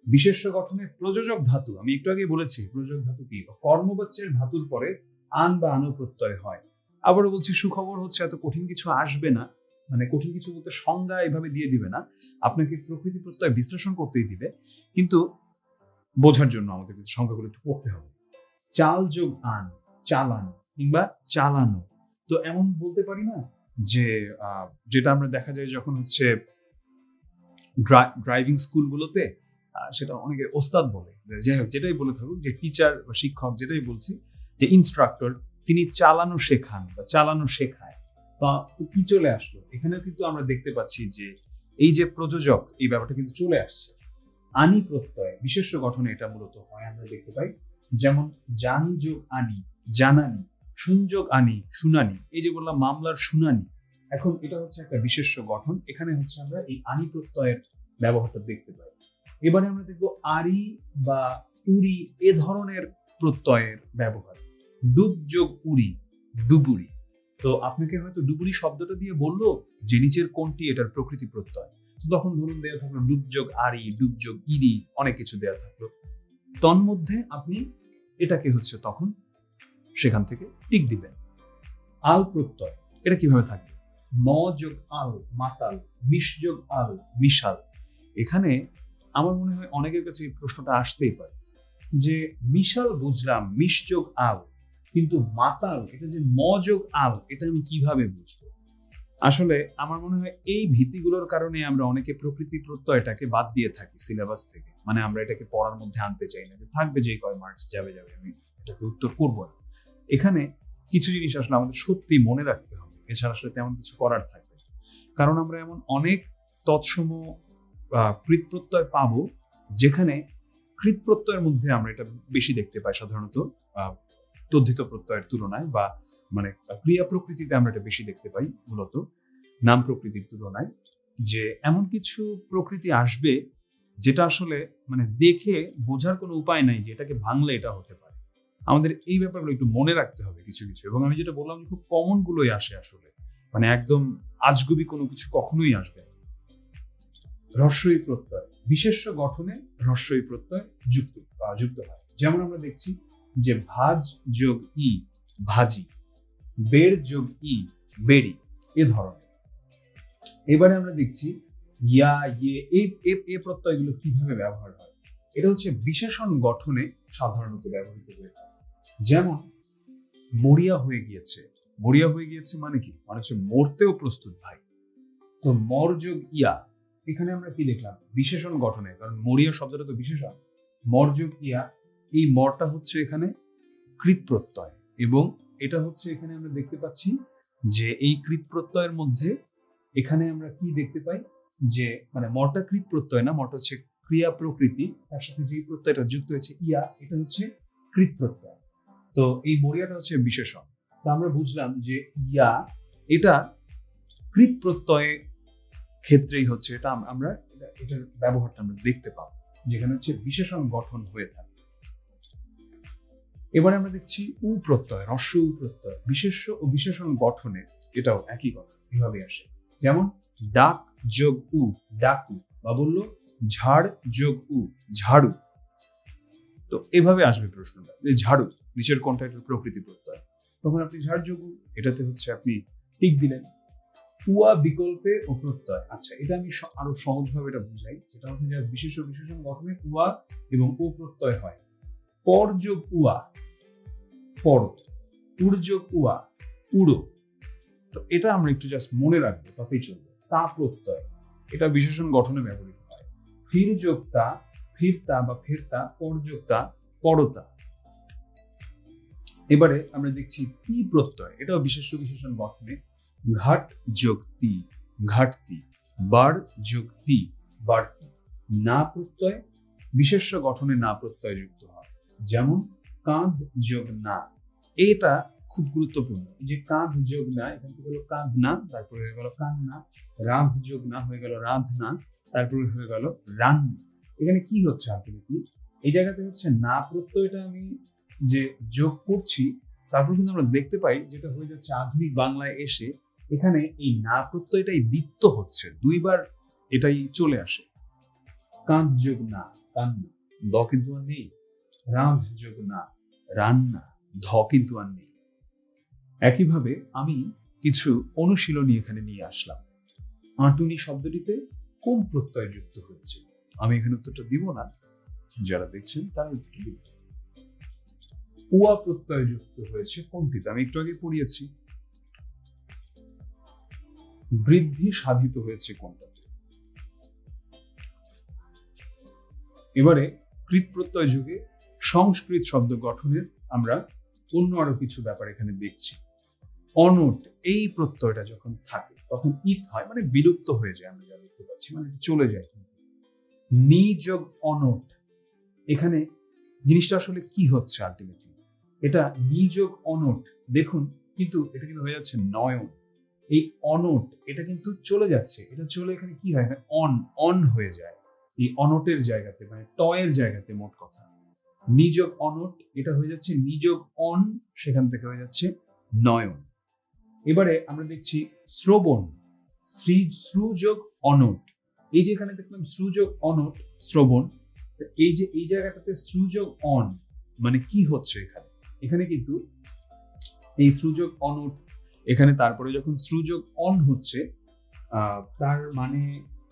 বিশেষ্য গঠনে প্রযোজক ধাতু, আমি একটু আগে বলেছি প্রযোজক ধাতু কি, কর্মবাচ্যের ধাতুর পরে আন বা আনো প্রত্যয় হয়। আবারও বলছি সুখবর হচ্ছে এত কঠিন কিছু আসবে না, মানে কঠিন কিছু বলতে সংজ্ঞা এভাবে দিয়ে দিবে না, আপনাকে প্রকৃতি প্রত্যয় বিশ্লেষণ করতেই দিবে, কিন্তু বোঝার জন্য আমাদের কিন্তু সংজ্ঞাগুলো একটু পড়তে হবে। চাল যোগ আন চালান কিংবা চালানো। তো এমন বলতে পারি না যে যেটা আমরা দেখা যায় যখন হচ্ছে ড্রাইভিং স্কুলগুলোতে সেটা অনেকে ওস্তাদ বলে, যাই হোক যেটাই বলে থাকুক, যে টিচার বা শিক্ষক যেটাই বলছি, যে ইনস্ট্রাক্টর তিনি চালানো শেখান বা চালানো শেখায়। তো কি চলে আসলো এখানেও কিন্তু আমরা দেখতে পাচ্ছি যে এই যে প্রযোজক এই ব্যাপারটা কিন্তু চলে আসছে। আনি প্রত্যয় বিশেষ্য গঠনে এটা মূলত হয়, আমরা দেখতে পাই। যেমন জানি যোগ আনি জানানি, শুনযোগ আনি শুনানি। এই যে বললাম মামলার শুনানি, এখন এটা হচ্ছে একটা বিশেষ্য গঠন, এখানে হচ্ছে আমরা এই আনি প্রত্যয়ের ব্যবহারটা দেখতে পাই। এবারে আমরা দেখবো আরি বা উরি এ ধরনের প্রত্যয়ের ব্যবহার। ডুব যোগ উরি ডুবুরি। তো আপনাকে হয়তো ডুবুরি শব্দটা দিয়ে বললো যে নিচের কোনটি এটার প্রকৃতি প্রত্যয়, তখন ধরুন দেওয়া থাকলো ডুব যোগ আরি, ডুব যোগ ইরি, অনেক কিছু দেওয়া থাকলো। তন্মধ্যে আপনি এটাকে হচ্ছে তখন সেখান থেকে টিক দিবেন। আল প্রত্যয় এটা কিভাবে থাকবে, ম যোগ আল মাতাল, মিশ যোগ আল মিশাল। এখানে আমার মনে হয় অনেকের কাছে এই প্রশ্নটা আসতেই পারে যে মিশাল বুঝলাম, মিশ যোগ আল, কিন্তু মাতাল এটা যে ম যোগ আল এটা আমি কিভাবে বুঝবো। আসলে আমার মনে হয় এই ভীতিগুলোর কারণে আমরা অনেকে প্রকৃতি প্রত্যয়টাকে বাদ দিয়ে থাকি সিলেবাস থেকে, মানে আমরা এটাকে পড়ার মধ্যে আনতে চাই না, যে থাকবে যে কয় মার্কস যাবে আমি এটাকে উত্তর করবো না। এখানে কিছু জিনিস আসলে আমাদের সত্যি মনে রাখতে হবে, এছাড়া আসলে তেমন কিছু করার থাকবে না। কারণ আমরা এমন অনেক তৎসম কৃত প্রত্যয় পাবো যেখানে কৃত প্রত্যয়ের মধ্যে আমরা এটা বেশি দেখতে পাই সাধারণত তদ্ধিত প্রত্যয়ের তুলনায়, বা মানে ক্রিয়া প্রকৃতিতে আমরা এটা বেশি দেখতে পাই মূলত নাম প্রকৃতির তুলনায়, যে এমন কিছু প্রকৃতি আসবে যেটা আসলে মানে দেখে বোঝার কোনো উপায় নাই যে এটাকে ভাঙলে এটা হতে পারে। আমাদের এই ব্যাপারগুলো একটু মনে রাখতে হবে কিছু কিছু, এবং আমি যেটা বললাম যে খুব কমন গুলোই আসে আসলে, মানে একদম আজগুবি কোনো কিছু কখনোই আসবে না। হ্রস্বই প্রত্যয়, বিশেষ্য গঠনে হ্রস্বই প্রত্যয় যুক্ত হয়। যেমন আমরা দেখছি যে ভাজ যোগ ই ভাজি, বেড় যোগ ই বেড়ি, এ ধরনের। এবারে আমরা দেখছি ইয়া ইয়ে এই প্রত্যয়গুলো কিভাবে ব্যবহার হয়। এটা হচ্ছে বিশেষণ গঠনে সাধারণত ব্যবহৃত হয়ে থাকে। যেমন মরিয়া হয়ে গিয়েছে, মরিয়া হয়ে গিয়েছে মানে কি, মানে হচ্ছে মরতেও প্রস্তুত ভাই। তো মর যোগ ইয়া, এখানে আমরা কি দেখলাম, বিশেষণ গঠনে, কারণ মরিয়া শব্দটা তো বিশেষণ। মর যোগ ইয়া, এই মরটা হচ্ছে এখানে কৃত প্রত্যয়, এবং এটা হচ্ছে এখানে আমরা দেখতে পাচ্ছি যে এই কৃত প্রত্যয়ের মধ্যে এখানে আমরা কি দেখতে পাই, যে মানে মরটা কৃত প্রত্যয় না, মরটা হচ্ছে ক্রিয়া প্রকৃতি, তার সাথে যে প্রত্যয়টা যুক্ত হয়েছে ইয়া, এটা হচ্ছে কৃত প্রত্যয়। তো এই মরিয়াটা হচ্ছে বিশেষণ। তো আমরা বুঝলাম যে ইয়া এটা কৃত প্রত্যয় ক্ষেত্রেই হচ্ছে, এটা আমরা এটার ব্যবহারটা আমরা দেখতে পাবো, যেখানে হচ্ছে বিশেষণ গঠন হয়ে থাকে। এবারে আমরা দেখছি উ প্রত্যয়, হ্রস্ব উ প্রত্যয়, বিশেষ্য ও বিশেষণ গঠনে এটাও একই কথা, এভাবে আসে। যেমন ডাক যোগ উ ডাকু, বা বললো ঝাড় যোগ উ ঝাড়ু। তো এভাবে আসবে প্রশ্নটা, যে ঝাড়ু নিচের কোনটা একটা প্রকৃতি প্রত্যয়, তখন আপনি ঝাড় যোগ উ, এটাতে হচ্ছে আপনি টিক দিলেন। উয়া বিকল্পে ও প্রত্যয়, আচ্ছা এটা আমি আরো সহজভাবে এটা বুঝাই, যেটা হচ্ছে যে বিশেষ্য বিশেষণ গঠনে উয়া এবং ও প্রত্যয় হয়। পর যোগ উয়া পর, উড় যোগ উয়া উড়ো। তো এটা আমরা একটু জাস্ট মনে রাখবো, তাতেই চলবে। তা প্রত্যয়, এটা বিশেষণ গঠনে ব্যবহৃত হয়। ফির যোগ তা ফিরতা বা ফেরতা, পর যোগ তা পরতা। এবারে আমরা দেখছি তি প্রত্যয়, এটাও বিশেষ্য বিশেষণ গঠনে। ঘাট যোগ তি ঘাটতি, বার যোগ তি বাড়তি। না প্রত্যয়, বিশেষ্য গঠনে না প্রত্যয় যুক্ত হয়। যেমন কাঁধ যোগ না, এটা খুব গুরুত্বপূর্ণ। এই যে কাঁধ যোগ না, এখান থেকে হলো কাঁধ না, তারপরে হয়ে গেল কান না। রাধ যোগ না হয়ে গেল রাধ না, তারপরে হয়ে গেল রান। এখানে কি হচ্ছে আলটিমেটলি, এই জায়গাতে হচ্ছে না প্রত্যয়টা আমি যে যোগ করছি, তারপর কিন্তু আমরা দেখতে পাই যেটা হয়ে যাচ্ছে আধুনিক বাংলায় এসে এখানে এই না প্রত্যয়টাই দ্বিত্ব হচ্ছে, দুইবার এটাই চলে আসে। কাঁধ যোগ না কান্না, দ কিন্তু আর নেই। রাঁধ যোগ না রান্না, ধ কিন্তু আর নেই। একইভাবে আমি কিছু অনুশীলনী এখানে নিয়ে আসলাম। আঁটুনি শব্দটিতে কোন প্রত্যয় যুক্ত হয়েছে, আমি এখানে উত্তরটা দিব না, যারা দেখছেন তার উত্তরটা দিব। উয়া প্রত্যয় যুক্ত হয়েছে কোনটিতে, আমি একটু আগে পড়িয়েছি। বৃদ্ধি সাধিত হয়েছে কোনটাতে। এবারে কৃত প্রত্যয় যুগে সংস্কৃত শব্দ গঠনের আমরা অন্য আরো কিছু ব্যাপার এখানে দেখছি। অনট, এই প্রত্যয়টা যখন থাকে তখন ইত হয়, মানে বিলুপ্ত হয়ে যায়, আমরা যা দেখতে পাচ্ছি, মানে চলে যায়। নি যোগ অনট, এখানে জিনিসটা আসলে কি হচ্ছে আলটিমেটলি, এটা নি যোগ অনট, দেখুন কিন্তু এটা কিন্তু হয়ে যাচ্ছে নয়ন। এই অনট এটা কিন্তু চলে যাচ্ছে, এটা চলে এখানে কি হয়, অন অন হয়ে যায় এই অনটের জায়গাতে, মানে টয়ের জায়গাতে। মোট কথা নিযোগ অনট, এটা হয়ে যাচ্ছে নিযোগ অন, সেখান থেকে হয়ে যাচ্ছে নয়ন। এবারে আমরা দেখছি শ্রবণ, শ্রুযোগ অনট, এই যে এখানে দেখলাম শ্রুযোগ অনট শ্রবণ, এই যে এই জায়গাটাতে শ্রুযোগ অন, মানে কি হচ্ছে এখানে, এখানে কিন্তু এই শ্রুযোগ অনট এখানে, তারপরে যখন শ্রুযোগ অন হচ্ছে তার মানে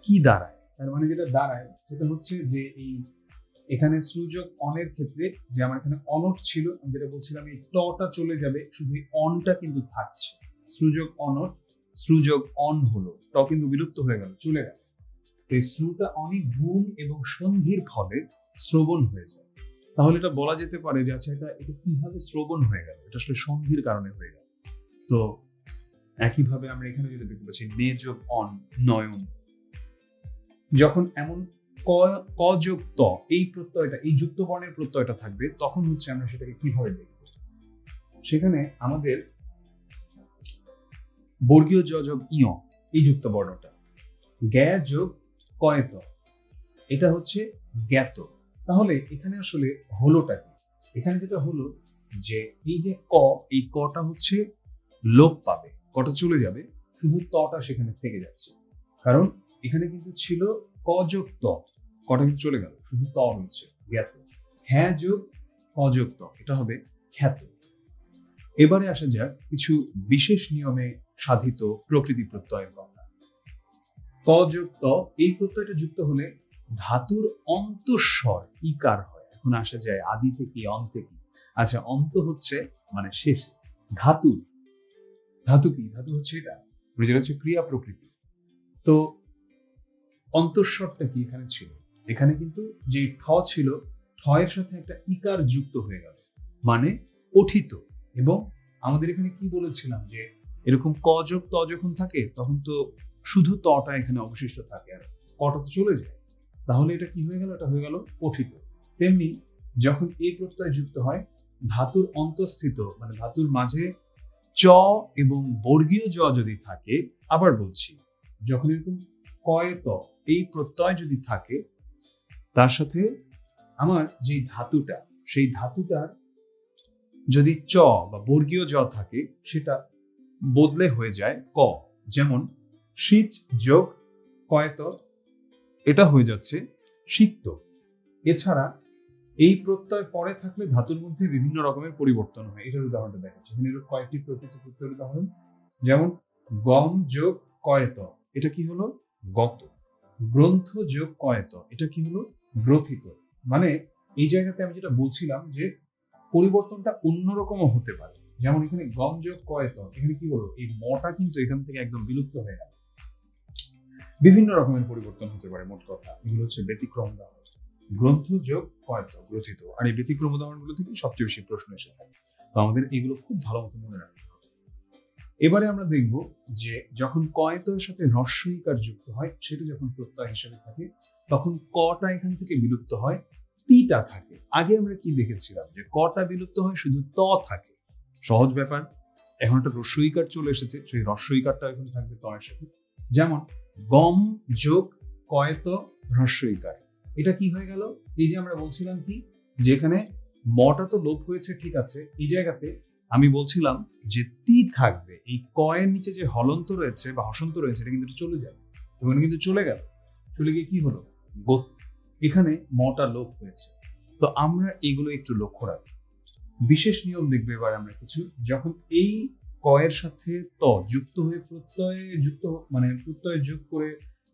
কি দাঁড়ায়, তার মানে যেটা দাঁড়ায় সেটা হচ্ছে যে এই এখানে শ্রুযোগ অনের ক্ষেত্রে, যে আমার এখানে অনট ছিল, আমি যেটা বলছিলাম এই টটা চলে যাবে, শুধু অনটা কিন্তু থাকছে। শ্রুযোগ অনট, শ্রু যোগ অন হলো, ট কিন্তু বিলুপ্ত হয়ে গেল, চলে গেল। এই শ্রুটা অনেক গুণ এবং সন্ধির ফলে শ্রবণ হয়ে যায়। তাহলে এটা বলা যেতে পারে যে আচ্ছা এটা কিভাবে শ্রবণ হয়ে গেল, এটা আসলে সন্ধির কারণে হয়ে গেল। তো একইভাবে আমরা এখানে যদি দেখতে পাচ্ছি নে যোগ অন নয়ন, যখন এমন ক যোগ ত এই প্রত্যয়টা, এই যুক্ত বর্ণের প্রত্যয়টা থাকবে, তখন হচ্ছে আমরা সেটাকে কিভাবে দেখব। সেখানে আমাদের বর্গীয় জ যোগ ইয় এই যুক্ত বর্ণটা, জ্ঞা যোগ কয়ত, এটা হচ্ছে জ্ঞাত। তাহলে এখানে আসলে হলোটা কি? এখানে যেটা হলো যে এই যে ক, এই কটা হচ্ছে লোপ পাবে, কটা চলে যাবে, শুধু তটা সেখানে থেকে যাচ্ছে। কারণ এখানে কিন্তু ছিল ক যোগ ত, কটা কিন্তু চলে গেল, শুধু ত হচ্ছে জ্ঞাত। হ্যাঁ যোগ ক যোগ ত, এটা হবে খ্যাত। এবারে আসা যাক কিছু বিশেষ নিয়মে সাধিত প্রকৃতি প্রত্যয়ের কথা। ক যোগ ত এই প্রত্যয়টা যুক্ত হলে ধাতুর অন্তঃস্বর ইকার হয়। এখন আসা যায় আদি থেকে অন্তে কি। আচ্ছা, অন্ত হচ্ছে মানে শেষে, ধাতু কি? ধাতু হচ্ছে এটা, যেটা হচ্ছে ক্রিয়া প্রকৃতি। তো অন্তঃস্বরটা কি এখানে ছিল? এখানে কিন্তু যে ঠ ছিল, ঠ এর সাথে একটা ইকার যুক্ত হয়ে গেল, মানে পঠিত। এবং আমাদের এখানে কি বলেছিলাম যে এরকম ক যোগ ত যখন থাকে তখন তো শুধু তটা এখানে অবশিষ্ট থাকে, আর কটা তো চলে যায়। তাহলে এটা কি হয়ে গেল? এটা হয়ে গেল পঠিত। তেমনি যখন এই প্রত্যয় যুক্ত হয়, ধাতুর অন্তঃস্থিত মানে ধাতুর মাঝে চ এবং বর্গীয় জ যদি থাকে, আবার বলছি, যখন এরকম কয়ত এই প্রত্যয় যদি থাকে, তার সাথে আমার যে ধাতুটা, সেই ধাতুটার যদি চ বা বর্গীয় জ থাকে, সেটা বদলে হয়ে যায় ক। যেমন শীত যোগ কয়ত, এটা হয়ে যাচ্ছে সিক্ত। এছাড়া এই প্রত্যয় পরে থাকলে ধাতুর মধ্যে বিভিন্ন রকমের পরিবর্তন হয়। এটার উদাহরণটা দেখাচ্ছি। এখানে কয়েকটি প্রকৃতি প্রত্যয়ের উদাহরণ, যেমন গম যোগ কয়ত, এটা কি হলো? গত। গ্রন্থ যোগ কয়ত, এটা কি হলো? গ্রথিত। মানে এই জায়গাতে আমি যেটা বলছিলাম যে পরিবর্তনটা অন্যরকমও হতে পারে। যেমন এখানে গম যোগ কয়ত, এখানে কি হলো? এই মটা কিন্তু এখান থেকে একদম বিলুপ্ত হয়ে গেল। বিভিন্ন রকমের পরিবর্তন হতে পারে। মোট কথা এগুলো হচ্ছে ব্যতিক্রম উদাহরণ। গ্রন্থ যোগ কয়ত, গ্রথিত। আর এই ব্যতিক্রম উদাহরণগুলো থেকে সবচেয়ে বেশি প্রশ্ন এসে থাকে। তো আমাদের এগুলো খুব ভালো মতো মনে রাখতে হবে। এবারে আমরা দেখব যে যখন কয়তের সাথে হ্রস্বইকার যুক্ত হয়, সেটা যখন প্রত্যয় হিসেবে থাকে, তখন কটা এখান থেকে বিলুপ্ত হয়, তিটা থাকে। আগে আমরা কি দেখেছিলাম যে কটা বিলুপ্ত হয়, শুধু ত থাকে। সহজ ব্যাপার। এখন একটা হ্রস্বইকার চলে এসেছে, সেই হ্রস্বইকারটা এখন থাকবে ত এর সাথে। যেমন গম যোগ কয়ত হ্রস্বইকার, এটা কি হয়ে গেল? এই যে আমরা বলছিলাম কি, যেখানে মটা তো লোপ হয়েছে, ঠিক আছে, এই জায়গাতে আমি বলছিলাম যে তি থাকবে। এই কয়ের নিচে যে হলন্ত রয়েছে বা হসন্ত রয়েছে, এটা কিন্তু চলে যাবে, এবং কিন্তু চলে গেল। চলে গিয়ে কি হলো? গতি। এখানে মটা লোপ হয়েছে। তো আমরা এগুলো একটু লক্ষ্য রাখবো। বিশেষ নিয়ম দেখবে এবার আমরা কিছু, যখন এই কয়ের সাথে ত যুক্ত হয়ে প্রত্যয়ে যুক্ত, মানে প্রত্যয় যোগ করে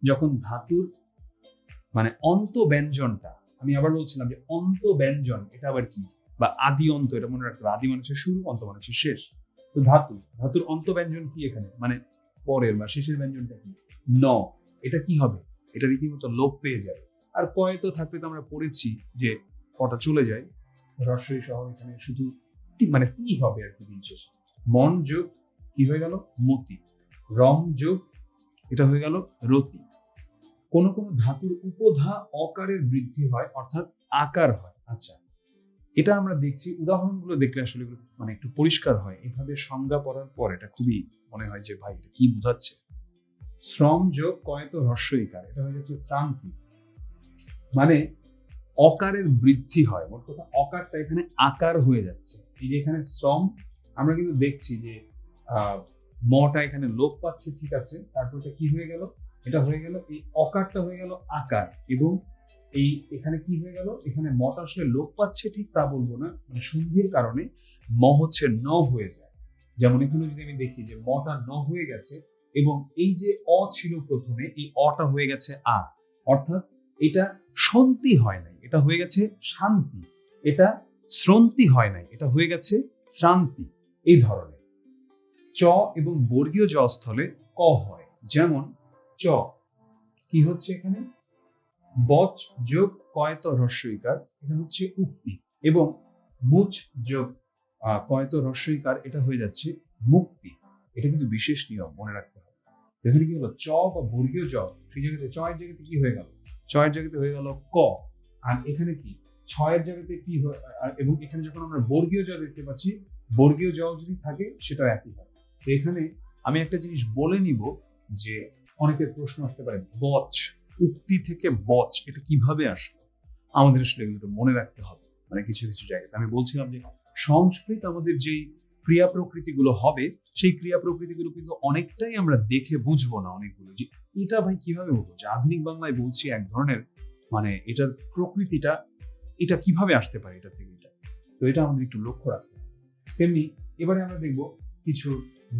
যখন ধাতুর মানে অন্ত ব্যঞ্জনটা, আমি আবার বলছিলাম যে অন্ত ব্যঞ্জন, এটা আবার কি? বা আদি অন্ত, এটা মনে রাখতে হবে। আদি মানে হচ্ছে শুরু, অন্ত মানে হচ্ছে শেষ। তো ধাতুর অন্ত ব্যঞ্জন কি এখানে? মানে পরের বা শেষের ব্যঞ্জনটা কি? ন। এটা কি হবে? এটা রীতিমতো লোপ পেয়ে যাবে। আর কয়ে তো থাকলে তো আমরা পড়েছি যে কটা চলে যায়, রস্বই সহ এখানে শুধু মানে কি হবে আর কি দিন শেষে। মন যোগ কি হয়ে গেল? মতি। রম যোগ এটা হয়ে গেল রতি। কোন কোন ধাতুর উপধা অকারের বৃদ্ধি হয়, অর্থাৎ আকার হয়। আচ্ছা, এটা আমরা দেখছি, উদাহরণগুলো দেখলে আসলে মানে একটু পরিষ্কার হয়। এভাবে সংজ্ঞা পড়ার পর এটা খুবই মনে হয় যে ভাই এটা কি বোঝাচ্ছে। শ্রম যোগ কয়ত হ্রস্বইকার, এটা হয়ে যাচ্ছে শ্রান্তি। মানে অকারের বৃদ্ধি হয়। মোট কথা অকারটা এখানে আকার হয়ে যাচ্ছে। এই যে এখানে শ্রম, আমরা কিন্তু দেখছি যে মটা এখানে লোপ পাচ্ছে, ঠিক আছে, তারপর এটা কি হয়ে গেল? এটা হয়ে গেল এই অকারটা হয়ে গেল আকার, এবং এই এখানে কি হয়ে গেল? এখানে মটা আসলে লোপ পাচ্ছে ঠিক তা বলবো না, মানে সন্ধির কারণে ম হচ্ছে ন হয়ে যায়। যেমন এখানে যদি আমি দেখি যে মটা ন হয়ে গেছে, এবং এই যে অ ছিল প্রথমে, এই অটা হয়ে গেছে আ, অর্থাৎ এটা সন্তি হয় নাই, এটা হয়ে গেছে শান্তি। এটা শ্রন্তি হয় নাই, এটা হয়ে গেছে শ্রান্তি। এই ধরনের চ এবং বর্গীয় জ স্থলে ক হয়। যেমন চ কি হচ্ছে এখানে, বচ যোগ কয়ত হ্রস্বইকার, এটা হচ্ছে উক্তি, এবং মুচ যোগ কয়ত হ্রস্বইকার, এটা হয়ে যাচ্ছে মুক্তি। এটা কিন্তু বিশেষ নিয়ম, মনে রাখতে হবে। এখানে কি হলো, চ বা বর্গীয় জ, সেই জায়গাতে চ এর জায়গাতে কি হয়ে গেল, চ এর জায়গাতে হয়ে গেল ক, আর এখানে কি ছয়ের জায়গাতে কি এবং এখানে যখন আমরা বর্গীয় জ দেখতে পাচ্ছি, বর্গীয় জ যদি থাকে সেটাও একই হয়। তো এখানে আমি একটা জিনিস বলে নিব যে অনেকের প্রশ্ন আসতে পারে, বচ, উক্তি থেকে বচ, এটা কিভাবে আসলো, আমাদের আসলে এগুলো মনে রাখতে হবে। মানে কিছু কিছু জায়গায় আমি বলছিলাম যে সংস্কৃত আমাদের যেই ক্রিয়া প্রকৃতি গুলো হবে, সেই ক্রিয়া প্রকৃতি গুলো কিন্তু অনেকটাই আমরা দেখে বুঝবো না, অনেকগুলো যে এটা ভাই কিভাবে বলবো, যে আধুনিক বাংলায় বলছি এক ধরনের, মানে এটার প্রকৃতিটা এটা কিভাবে আসতে পারে এটা থেকে এটা, তো এটা আমাদের একটু লক্ষ্য রাখতে হবে। তেমনি এবারে আমরা দেখবো কিছু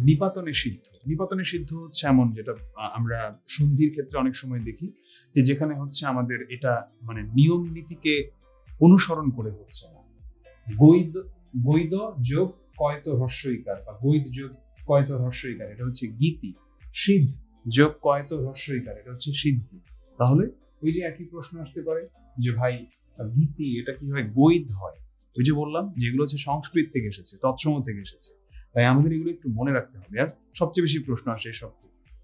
নিপাতনের সিদ্ধ। নিপাতনের সিদ্ধ হচ্ছে এমন, যেটা আমরা সন্ধির ক্ষেত্রে অনেক সময় দেখি, যে যেখানে হচ্ছে আমাদের এটা মানে নিয়ম নীতিকে অনুসরণ করে হচ্ছে না। গৈদ যোগ কয়ত হ্রস্বইকার বা গৈদ যোগ কয়ত হ্রস্বইকার, এটা হচ্ছে গীতি। সিদ্ধ যোগ কয়ত হ্রস্বইকার, এটা হচ্ছে সিদ্ধি। তাহলে ওই যে একই প্রশ্ন আসতে পারে যে ভাই গীতি এটা কি হয়, গৈদ হয়। ওই যে বললাম যেগুলো হচ্ছে সংস্কৃত থেকে এসেছে, তৎসম থেকে এসেছে, তাই আমাদের এগুলো একটু মনে রাখতে হবে। আর সবচেয়ে বেশি প্রশ্ন আসে এসব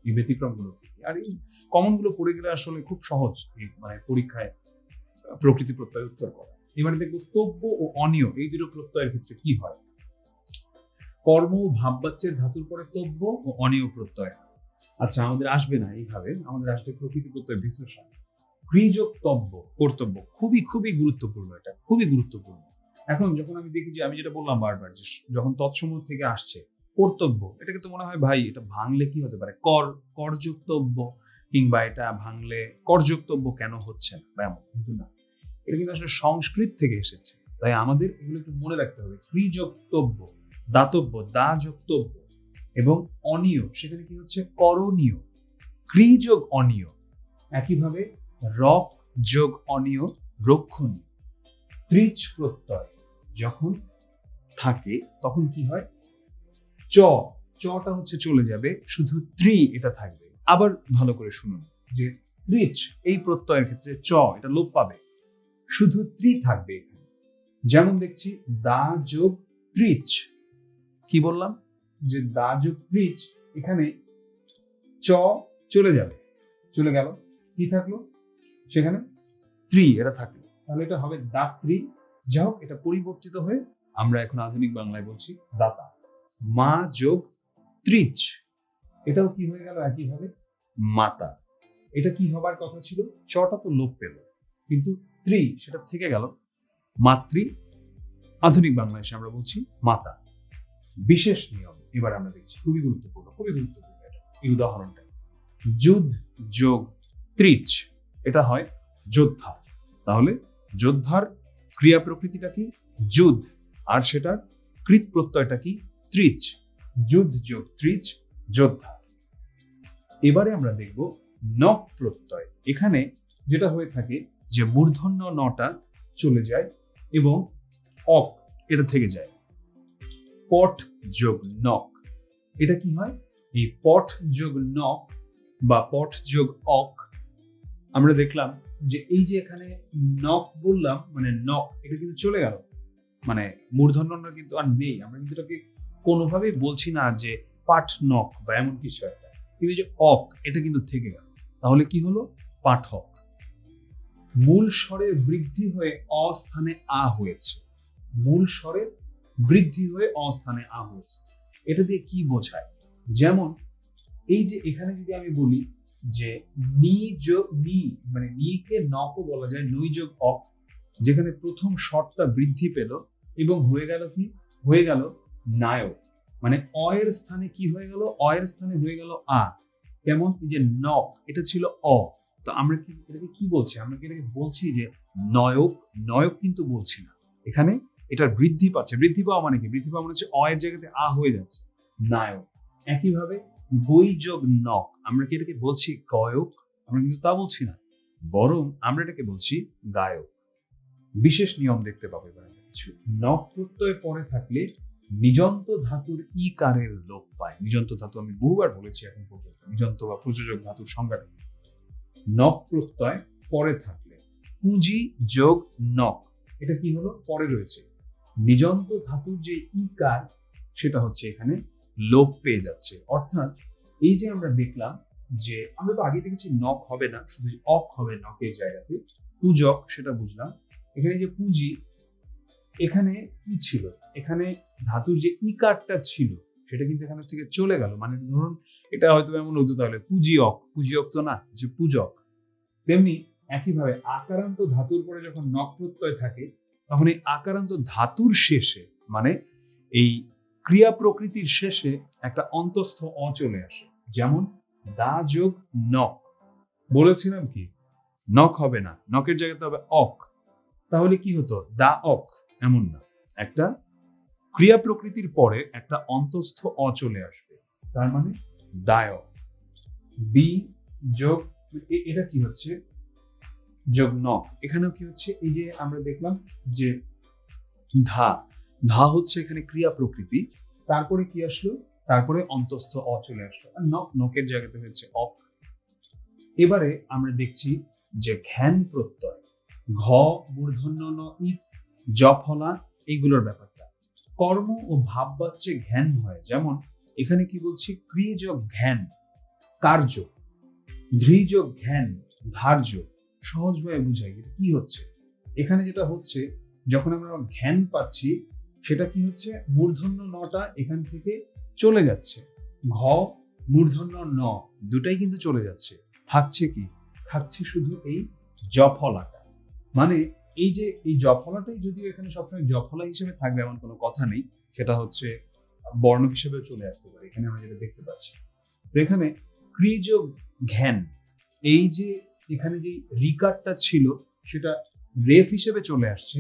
এই ব্যতিক্রমগুলো থেকে। আর এই কমন গুলো পড়ে গেলে আসলে খুব সহজ মানে পরীক্ষায় প্রকৃতি প্রত্যয় উত্তর করা। এবারে দেখবো তব্য ও অনিয়, এই দুটো প্রত্যয়ের ক্ষেত্রে কি হয়। কর্ম ও ভাববাচ্যের ধাতুর পরে তব্য ও অনিয় প্রত্যয়। আচ্ছা, আমাদের আসবে না এইভাবে, আমাদের আসবে প্রকৃতি প্রত্যয় বিশ্লেষণ। ক্রিযোগ তব্য, কর্তব্য, খুবই খুবই গুরুত্বপূর্ণ, এটা খুবই গুরুত্বপূর্ণ। এখন যখন আমি দেখি যে আমি যেটা বললাম বারবার, যে যখন তৎসম থেকে আসছে কর্তব্য, এটাকে তো মনে হয় ভাই এটা ভাঙলে কি হতে পারে, করযুক্তব্য, কিংবা এটা ভাঙলে করযুক্তব্য কেন হচ্ছে না, এমন কিন্তু না, এটা কিন্তু আসলে সংস্কৃত থেকে এসেছে। তাই আমাদের এগুলো একটু মনে রাখতে হবে। ক্রিযোক্তব্য, দাতব্য, দা যোক্তব্য, এবং অনিয় সেখানে কি হচ্ছে, করণীয়। ক্রিযোগ অনিয়, একইভাবে রক যোগ অনিয়, রক্ষণীয়। ত্রিচ প্রত্যয় যখন থাকে তখন কি হয়, চটা হচ্ছে চলে যাবে, শুধু ত্রি এটা থাকবে। আবার ভালো করে শুনুন, যে ত্রিচ এই প্রত্যয়ের ক্ষেত্রে চ এটা লোপ পাবে, শুধু ত্রি থাকবে এখানে। যেমন দেখছি দা যোগ ত্রিচ, কি বললাম, যে দা যোগ ত্রিচ, এখানে চ চলে যাবে, চলে গেল, কি থাকলো সেখানে, ত্রি এটা থাকলো, তাহলে এটা হবে দাত্রী। যা হোক, এটা পরিবর্তিত হয়ে আমরা এখন আধুনিক বাংলায় বলছি দাতা। মা যোগ ত্রিচ, এটাও কি হয়ে গেল একইভাবে মাতা। এটা কি হবার কথা ছিল, চটা তো লোপ পেল, কিন্তু ত্রি সেটা থেকে গেল, মাতৃ। আধুনিক বাংলায় এসে আমরা বলছি মাতা। বিশেষ নিয়ম এবার আমরা দেখছি, খুবই গুরুত্বপূর্ণ, খুবই গুরুত্বপূর্ণ এটা, এই উদাহরণটা। যুদ্ধ যোগ ত্রিচ, এটা হয় যোদ্ধা। তাহলে যোদ্ধার ক্রিয়া প্রকৃতিটা কি, যুদ্ধ, আর সেটার কৃত প্রত্যয়টা কি, ত্রিচ। যুদ্ধ যোগ ত্রিচ, যোদ্ধা। এবারে আমরা দেখব নক প্রত্যয়। এখানে যেটা হয়ে থাকে যে মূর্ধন্য নটা চলে যায় এবং অক এটা থেকে যায়, পট যোগ নক, এটা কি হয়, এই পট যোগ নক বা পট যোগ অক, আমরা দেখলাম যে এই যে এখানে নক বললাম, মানে নক এটা কিন্তু চলে গেল, মানে মূর্ধন্য কিন্তু আর নেই, আমরা কিন্তু এটাকে কোনোভাবেই বলছি না যে পাঠ নক বা এমন কিছু একটা, কিন্তু যে অক এটা কিন্তু থেকে গেল, তাহলে কি হলো, পাঠক। মূল স্বরের বৃদ্ধি হয়ে অস্থানে আ হয়েছে, মূল স্বরের বৃদ্ধি হয়ে অস্থানে আ হয়েছে, এটা দিয়ে কি বোঝায়, যেমন এই যে এখানে যদি আমি বলি যে নি যোগ নি, মানে নি কে নকও বলা যায়, নই যোগ অক, যেখানে প্রথম স্বরটা বৃদ্ধি পেল এবং হয়ে গেল কি, হয়ে গেল নায়ক, মানে অয়ের স্থানে কি হয়ে গেল, অয়ের স্থানে হয়ে গেল আ। কেমন, এই যে নক এটা ছিল অ, তো আমরা কি এটাকে কি বলছি, আমরা কি এটাকে বলছি যে নয়ক, নয়ক কিন্তু বলছি না, এখানে এটার বৃদ্ধি পাচ্ছে। বৃদ্ধি পাওয়া মানে কি, বৃদ্ধি পাওয়া মানে হচ্ছে অয়ের জায়গাতে আ হয়ে যাচ্ছে, নায়ক। একইভাবে গই যোগ নক, আমরা কি এটাকে বলছি গয়ক, আমরা কিন্তু তা বলছি না, বরং আমরা এটাকে বলছি গায়ক। বিশেষ নিয়ম দেখতে পাবো এবার কিছু। নক প্রত্যয় পরে থাকলে নিজন্ত ধাতুর ইকারের লোপ পায়। নিজন্ত ধাতু আমি বহুবার বলেছি এখন পর্যন্ত, নিজন্ত বা প্রযোজক ধাতুর সংজ্ঞাটা। নক প্রত্যয় পরে থাকলে, পুঁজি যোগ নক, এটা কি হলো, পরে রয়েছে। নিজন্ত ধাতুর যে ইকার সেটা হচ্ছে এখানে লোপ পেয়ে যাচ্ছে। অর্থাৎ এই যে আমরা দেখলাম যে আমরা তো আগে দেখেছি নক হবে না, শুধু অক হবে নকের জায়গাতে, পূজক সেটা বুঝলাম। এখানে যে পুঁজি, এখানে কি ছিল, এখানে ধাতুর যে ইকারটা ছিল সেটা কিন্তু এখান থেকে চলে গেল। মানে ধরুন এটা হয়তো এমন হতো তাহলে পুঁজিয়ক, পুঁজিয়ক তো না, যে পূজক। তেমনি একইভাবে আকারান্ত ধাতুর পরে যখন নক প্রত্যয় থাকে তখন এই আকারান্ত ধাতুর শেষে, মানে এই ক্রিয়া প্রকৃতির শেষে একটা অন্তস্থ অ চলে আসে। যেমন দা যোগ নক, বলেছিলাম কি নক হবে না, নকের জায়গাতে হবে অক। তাহলে কি হতো, দা অক, এমন না, একটা ক্রিয়া প্রকৃতির পরে একটা অন্তস্থ অ চলে আসবে, তার মানে দায়ক। বি যোগ এটা কি হচ্ছে, যোগ নক, এখানেও কি হচ্ছে, এই যে আমরা দেখলাম যে ধা, ধা হচ্ছে এখানে ক্রিয়া প্রকৃতি, তারপরে কি আসলো, তারপরে অন্তস্থ অ চলে আসলো, আর নক, নকের জায়গাতে হচ্ছে অক। এবারে আমরা দেখছি যে ঘ্যান প্রত্যয়, ঘ মূর্ধন্য ন ই জফলা, এইগুলোর ব্যাপারটা। কর্ম ও ভাববাচ্যে ঘ্যান হয়, যেমন এখানে কি বলছি, ক্রিযোগ ঘ্যান কার্য, ধৃযোগ ঘ্যান ধার্য। সহজভাবে বুঝাই এটা কি হচ্ছে। এখানে যেটা হচ্ছে, যখন আমরা ঘ্যান পাচ্ছি সেটা কি হচ্ছে, মূর্ধন্য নটা এখান থেকে চলে যাচ্ছে, ঘ মূর্ধন্য ন দুটাই কিন্তু চলে যাচ্ছে, থাকছে কি, থাকছে শুধু এই জফলাটা। মানে এই যে এই জফলাটাই যদিও এখানে সবসময় জফলা হিসেবে থাকবে এমন কোনো কথা নেই, সেটা হচ্ছে বর্ণ হিসেবে চলে আসতে পারে, এখানে আমরা যেটা দেখতে পাচ্ছি। তো এখানে ক্রিযোগ ঘ্যান, এই যে এখানে যে রিকারটা ছিল সেটা রেফ হিসেবে চলে আসছে,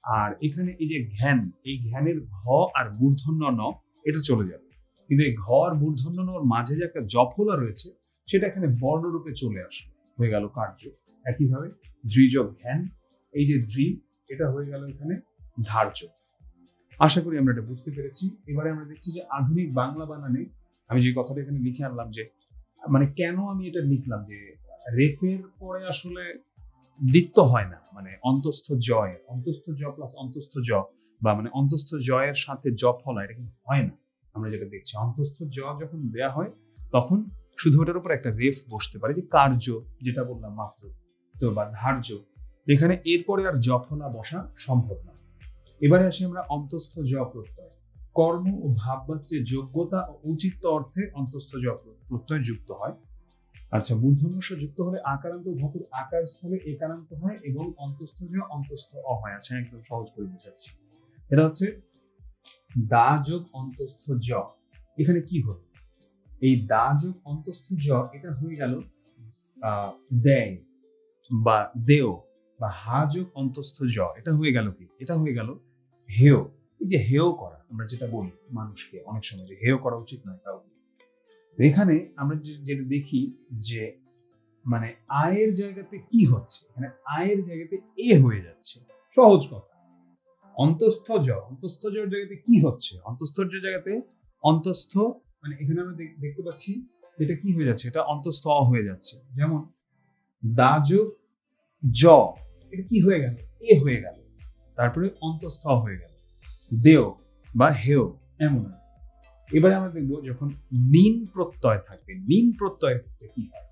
আর এখানে এই যে ঘ্যান, এই ঘ্যানের ঘ আর মূর্ধন্য ন এটা চলে যাবে, কিন্তু এই ঘ আর মূর্ধন্য নর মাঝে যে একটা জফলা রয়েছে সেটা এখানে বর্ণরূপে চলে আসবে, হয়ে গেল কার্য। একইভাবে ধৃযোগ ঘ্যান, এই যে ধৃ এটা হয়ে গেল এখানে ধার্য। আশা করি আমরা এটা বুঝতে পেরেছি। এবারে আমরা দেখছি যে আধুনিক বাংলা বানানে আমি যে কথাটা এখানে লিখে আনলাম, যে মানে কেন আমি এটা লিখলাম যে রেফের পরে আসলে দ্বিত্ব হয় না, মানে অন্তস্থ জয়, অন্তস্থ জ প্লাস অন্তস্থ জ, বা মানে অন্তস্থ জয়ের সাথে জ ফলা, এটা কিন্তু হয় না। আমরা যেটা দেখছি অন্তস্থ জ যখন দেয়া হয় তখন শুধু ওটার উপর একটা রেফ বসতে পারে, যে কার্য যেটা বললাম মাত্র, তো বা ধার্য, এখানে এরপরে আর জ ফলা বসা সম্ভব না। এবারে আসি আমরা অন্তস্থ জ প্রত্যয়। কর্ম ও ভাববাচ্যে যোগ্যতা ও উচিত অর্থে অন্তস্থ জ প্রত্যয় যুক্ত হয়। আচ্ছা, মূর্ধন্য ষ যুক্ত হলে আকারান্ত ধাতুর আকার স্থলে একারান্ত হয় এবং অন্তস্থ জ অন্তস্থ অ হয়। আচ্ছা, একদম সহজ করে বুঝাচ্ছি। এটা হচ্ছে দা যোগ অন্তস্থ জ, এখানে কি হলো, এই দা যোগ অন্তস্থ জ এটা হয়ে গেল দেয় বা দেও, বা হা যোগ অন্তস্থ জ এটা হয়ে গেল কি, এটা হয়ে গেল হেয়। এই যে হেয় করা, আমরা যেটা বলি মানুষকে অনেক সময় যে হেয় করা উচিত নয় কাউকে, এখানে আমরা যেটা দেখি যে মানে আয়ের জায়গাতে কি হচ্ছে, এখানে আয়ের জায়গাতে এ হয়ে যাচ্ছে। সহজ কথা, অন্তস্থ জ, অন্তস্থ জর জায়গাতে কি হচ্ছে, অন্তস্থ জর জায়গাতে অন্তস্থ, মানে এখানে আমরা দেখতে পাচ্ছি এটা কি হয়ে যাচ্ছে, এটা অন্তস্থ অ হয়ে যাচ্ছে। যেমন দা যোগ জ, এটা কি হয়ে গেল, এ হয়ে গেল, তারপরে অন্তস্থ অ হয়ে গেল, দেও বা হেয়, এমন। এবারে আমরা দেখবো যখন নিন প্রত্যয় থাকবে, নিন প্রত্যয়ের ক্ষেত্রে কি হয়,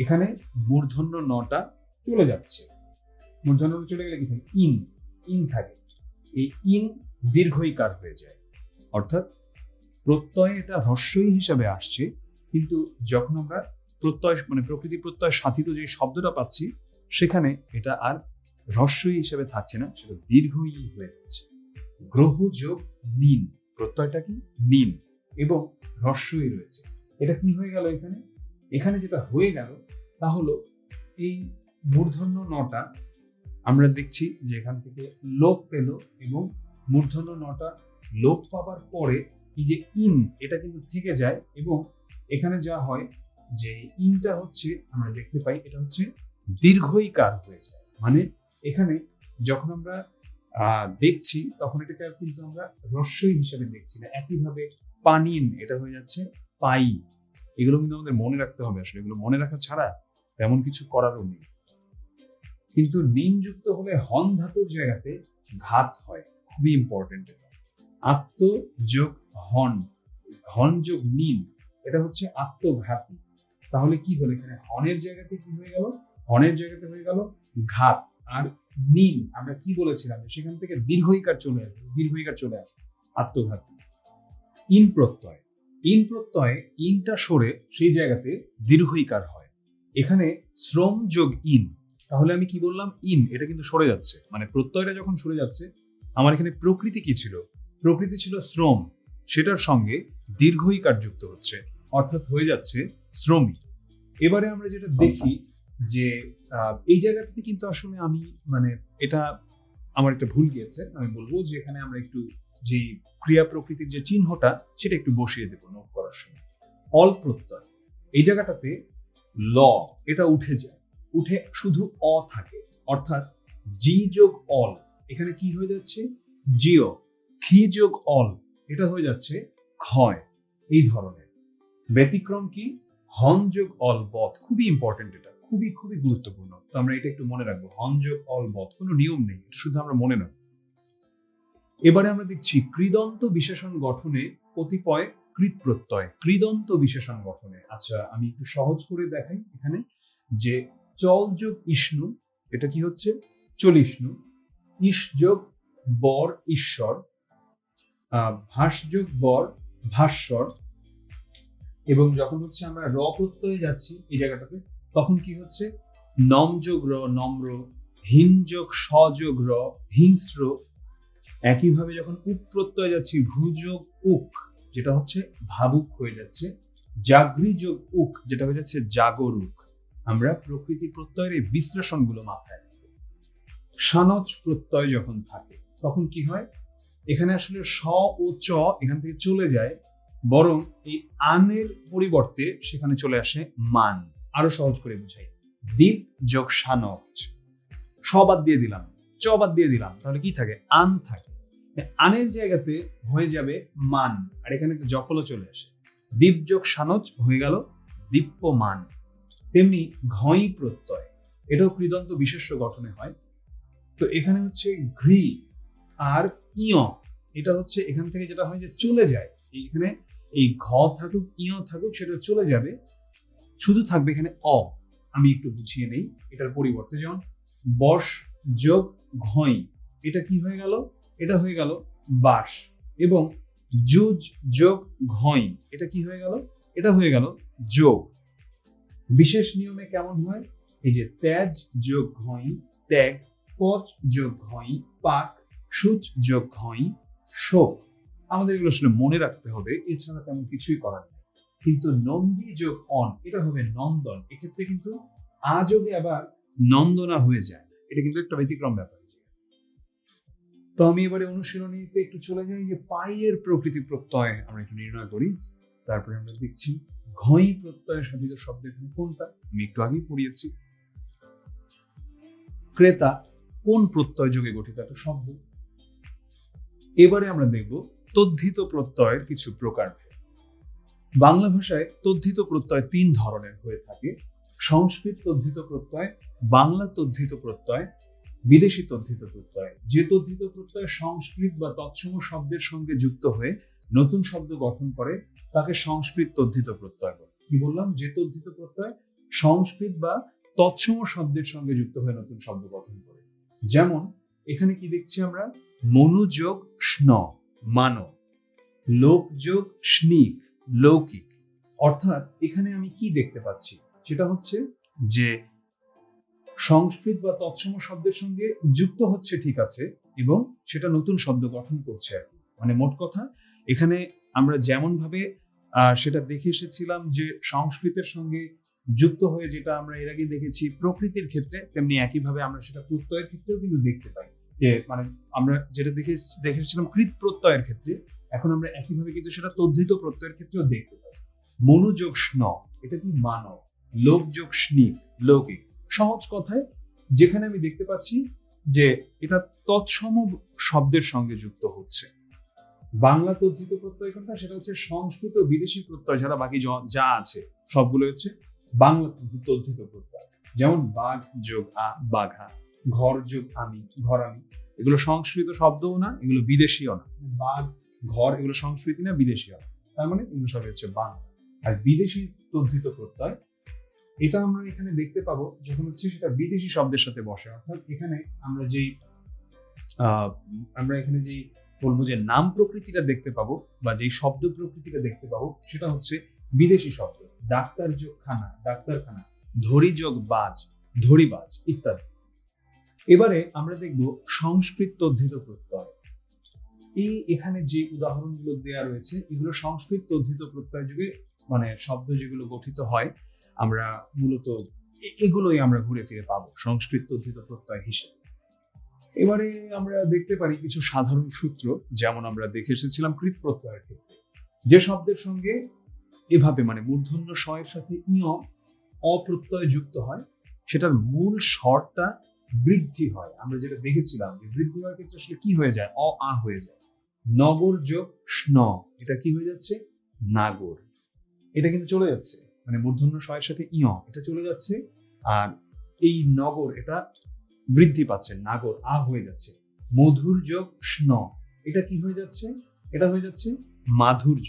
এখানে মূর্ধন্য নটা চলে যাচ্ছে, মূর্ধন্য চলে গেলে কি থাকে, ইন, ইন থাকে, এই ইন দীর্ঘইকার হয়ে যায়, অর্থাৎ প্রত্যয় এটা হ্রস্বই হিসাবে আসছে, কিন্তু যখন আমরা প্রত্যয় মানে প্রকৃতি প্রত্যয় সাধিত যে শব্দটা পাচ্ছি সেখানে এটা আর হ্রস্বই হিসাবে থাকছে না, সেটা দীর্ঘই হয়ে যাচ্ছে। গ্রহ যোগ নিন, প্রত্যয়টা কি নিন এবং হ্রস্বই রয়েছে, এটা কি হয়ে গেল এখানে, এখানে যেটা হয়ে গেল তা হলো এই মূর্ধন্য নটা আমরা দেখছি যে এখান থেকে লোপ পেল, এবং মূর্ধন্য নটা লোপ পাবার পরে এই যে ইন এটা কিন্তু থেকে যায়, এবং এখানে যা হয় যে ইনটা হচ্ছে আমরা দেখতে পাই এটা হচ্ছে দীর্ঘইকার হয়ে যায়। মানে এখানে যখন আমরা দেখছি, তখন এটাকে কিন্তু আমরা রস্যই হিসেবে দেখছি না। একইভাবে পানিন, এটা হয়ে যাচ্ছে পাই। এগুলো কিন্তু আমাদের মনে রাখতে হবে। আসলে এগুলো মনে রাখা ছাড়া তেমন কিছু করারও নেই। কিন্তু নিন যুক্ত হলে হন ধাতুর জায়গাতে ঘাত হয়, খুবই ইম্পর্টেন্ট। এটা আত্ম যোগ হন, হন যোগ নিন, এটা হচ্ছে আত্মঘাতী। তাহলে কি হলো, এখানে হনের জায়গাতে কি হয়ে গেল, হনের জায়গাতে হয়ে গেল ঘাত। আর নিন আমরা কি বলেছিলাম, সেখান থেকে দীর্ঘইকার চলে আসবে, দীর্ঘইকার চলে আসবে, আত্মঘাতী। ইন প্রত্যয়, ইন প্রত্যয়ে ইনটা সরে সেই জায়গাতে দীর্ঘইকার হয়। এখানে শ্রম যোগ ইন, তাহলে আমি কি বললাম, ইন এটা কিন্তু সরে যাচ্ছে, মানে প্রত্যয়টা যখন সরে যাচ্ছে, আমার এখানে প্রকৃতি কি ছিল, প্রকৃতি ছিল শ্রম, সেটার সঙ্গে দীর্ঘইকার যুক্ত হচ্ছে, অর্থাৎ হয়ে যাচ্ছে শ্রমিক। এবারে আমরা যেটা দেখি যে এই জায়গাটাতে কিন্তু আসলে আমি মানে এটা আমার একটা ভুল গিয়েছে, আমি বলবো যে এখানে আমরা একটু যে ক্রিয়া প্রকৃতির যে চিহ্নটা সেটা একটু বসিয়ে দেবো নোট করার সময়। অল প্রত্যয়, এই জায়গাটাতে ল এটা উঠে যায়, উঠে শুধু অ থাকে, অর্থাৎ জি যোগ অল, এখানে কি হয়ে যাচ্ছে জিও, খি যোগ অল, এটা হয়ে যাচ্ছে ক্ষয়। এই ধরনের ব্যতিক্রম কি, হন যোগ অল বধ, খুবই ইম্পর্টেন্ট, এটা খুবই খুবই গুরুত্বপূর্ণ। তো আমরা এটা একটু মনে রাখবো, হন যোগ অল বধ, কোনো নিয়ম নেই, এটা শুধু আমরা মনে রাখবো। এবারে আমরা দেখছি কৃদন্ত বিশেষণ গঠনে কতিপয় কৃত প্রত্যয়, কৃদন্ত বিশেষণ গঠনে। আচ্ছা আমি একটু সহজ করে দেখাই এখানে, যে চল যোগ ইষ্ণু, এটা কি হচ্ছে চলিষ্ণু, ইস যোগ বর ঈশ্বর, ভাস যোগ বর ভাস্বর, এবং যখন হচ্ছে আমরা র প্রত্যয়ে যাচ্ছি এই জায়গাটাতে, তখন কি হচ্ছে নম যোগ র নম্র, হিন যোগ স যোগ র হিংস্র। একইভাবে যখন উক প্রত্যয় যাচ্ছি ভূ যোগ উক, যেটা হচ্ছে ভাবুক হয়ে যাচ্ছে, জাগরি যোগ উক, যেটা হয়ে যাচ্ছে জাগরুক। আমরা প্রকৃতি প্রত্যয়ের এই বিশ্লেষণগুলো মাথায় রাখবো। সানচ প্রত্যয় যখন থাকে তখন কি হয়, এখানে আসলে স ও চ এখান থেকে চলে যায়, বরং এই আনের পরিবর্তে সেখানে চলে আসে মান। আরো সহজ করে বুঝাই, দীপ যোগ সানচ, স বাদ দিয়ে দিলাম, চ বাদ দিয়ে দিলাম, তাহলে কি থাকে আন থাকে, আনের জায়গাতে হয়ে যাবে মান, আর এখানে একটা জফলও চলে আসে, দীপ যোগ সানচ হয়ে গেল দীপ্যমান। তেমনি ঘই প্রত্যয়, এটাও কৃদন্ত বিশেষ্য গঠনে হয়। তো এখানে হচ্ছে ঘৃ আর ইয়, এটা হচ্ছে এখান থেকে যেটা হয় যে চলে যায়, এখানে এই ঘ থাকুক ইয় থাকুক সেটা চলে যাবে, শুধু থাকবে এখানে অ। আমি একটু বুঝিয়ে নেই এটার পরিবর্তে, যেমন বর্ষ যোগ ঘই, এটা কি হয়ে গেল, এটা হয়ে গেল বাস, এবং যুজ যোগ ঘই, এটা কি হয়ে গেল, এটা হয়ে গেল যোগ। বিশেষ নিয়মে কেমন হয়, এই যে ত্যাজ যোগ ঘই ত্যাগ, পচ যোগ ঘই পাক, সূচ যোগ ঘই শোক। আমাদের এগুলো আসলে মনে রাখতে হবে, এছাড়া তেমন কিছুই করার নেই। কিন্তু নন্দী যোগ অন, এটা হবে নন্দন, এক্ষেত্রে কিন্তু আ যোগে আবার নন্দনা হয়ে যায়, এটা কিন্তু একটা ব্যতিক্রম ব্যাপার। তো আমি এবারে অনুশীলনীতে একটু চলে যাই, যে পাইয়ের প্রকৃতি প্রত্যয় আমরা একটু নির্ণয় করি, তারপরে আমরা দেখছি ঘই প্রত্যয় সাধিত শব্দ এখানে কোনটা, আমি একটু আগেই পড়িয়েছি। ক্রেতা কোন প্রত্যয় যোগে গঠিত একটা শব্দ। এবারে আমরা দেখব তদ্ধিত প্রত্যয়ের কিছু প্রকার। বাংলা ভাষায় তদ্ধিত প্রত্যয় তিন ধরনের হয়ে থাকে, সংস্কৃত তদ্ধিত প্রত্যয়, বাংলা তদ্ধিত প্রত্যয়, বিদেশি তদ্ধিত প্রত্যয়। যে তদ্ধিত প্রত্যয় সংস্কৃত বা তৎসম শব্দের সঙ্গে যুক্ত হয়ে নতুন শব্দ গঠন করে তাকে সংস্কৃত তদ্ধিত প্রত্যয় বলে। কি বললাম, যে তদ্ধিত প্রত্যয় সংস্কৃত বা তৎসম শব্দের সঙ্গে যুক্ত হয়ে নতুন শব্দ গঠন করে। যেমন এখানে কি দেখছি আমরা, মনুযোগ স্ন মানব, লোকযোগ স্নিক লৌকিক। অর্থাৎ এখানে আমি কি দেখতে পাচ্ছি, সেটা হচ্ছে যে সংস্কৃত বা তৎসম শব্দের সঙ্গে যুক্ত হচ্ছে ঠিক আছে, এবং সেটা নতুন শব্দ গঠন করছে আর কি। মানে মোট কথা এখানে আমরা যেমন ভাবে সেটা দেখে এসেছিলাম যে সংস্কৃতের সঙ্গে যুক্ত হয়ে, যেটা আমরা এর আগে দেখেছি প্রকৃতির ক্ষেত্রে, তেমনি একইভাবে আমরা সেটা প্রত্যয়ের ক্ষেত্রেও কিন্তু দেখতে পাই। যে মানে আমরা যেটা দেখেছিলাম কৃত প্রত্যয়ের ক্ষেত্রে, এখন আমরা একইভাবে কিন্তু সেটা তদ্ধিত প্রত্যয়ের ক্ষেত্রেও দেখতে পাই। মনুযোগ স্ন, এটা কি মানব, লোকযোগ স্নিক লৌকিক। সহজ কথায় যেখানে আমি দেখতে পাচ্ছি যে এটা তৎসম শব্দের সঙ্গে যুক্ত হচ্ছে। বাংলা তদ্ধিত প্রত্যয় কোনটা, সেটা হচ্ছে সংস্কৃত বিদেশি প্রত্যয় ছাড়া বাকি যা আছে সবগুলো হচ্ছে বাংলা তদ্ধিত প্রত্যয়। যেমন বাঘ যোগ বাঘা, ঘর যোগ আমি ঘরামি, এগুলো সংস্কৃত শব্দও না, এগুলো বিদেশিও না। বাঘ ঘর এগুলো সংস্কৃতি না, বিদেশিও না, তার মানে এগুলো সবই হচ্ছে বাংলা। আর বিদেশি তদ্ধিত প্রত্যয় এটা আমরা এখানে দেখতে পাবো যখন হচ্ছে সেটা বিদেশি শব্দের সাথে বসে। অর্থাৎ এখানে আমরা যেই বলবো যে নাম প্রকৃতিটা দেখতে পাবো বা যেই শব্দ প্রকৃতিটা দেখতে পাবো সেটা হচ্ছে বিদেশি শব্দ। ডাক্তার যোগ খানা, ডাক্তারখানা, ধরি যোগ বাজ, ধরিবাজ ইত্যাদি। এবারে আমরা দেখব সংস্কৃত তদ্ধিত প্রত্যয়। এখানে যে উদাহরণগুলো দেওয়া রয়েছে এগুলো সংস্কৃত তদ্ধিত প্রত্যয় যুগে মানে শব্দ যেগুলো গঠিত হয়, আমরা মূলত এগুলোই আমরা ঘুরে ফিরে পাবো সংস্কৃত তদ্ধিত প্রত্যয় হিসেবে। এবারে আমরা দেখতে পারি কিছু সাধারণ সূত্র, যেমন আমরা দেখে এসেছিলাম কৃত প্রত্যয়ের ক্ষেত্রে যে শব্দের সঙ্গে এভাবে মানে মূর্ধন্য ষ এর সাথে অপ্রত্যয় যুক্ত হয় সেটার মূল স্বরটা বৃদ্ধি হয়। আমরা যেটা দেখেছিলাম যে বৃদ্ধি হওয়ার ক্ষেত্রে আসলে কি হয়ে যায়, আ হয়ে যায়। নগর যোগ স্ন, এটা কি হয়ে যাচ্ছে, নাগর। এটা কিন্তু চলে যাচ্ছে, মানে মূর্ধন্য ষ এর সাথে এটা চলে যাচ্ছে, আর এই নগর এটা বৃদ্ধি পাচ্ছে, নাগর হয়ে যাচ্ছে। মধুর যোগ স্ন, এটা কি হয়ে যাচ্ছে, এটা হয়ে যাচ্ছে মাধুর্য।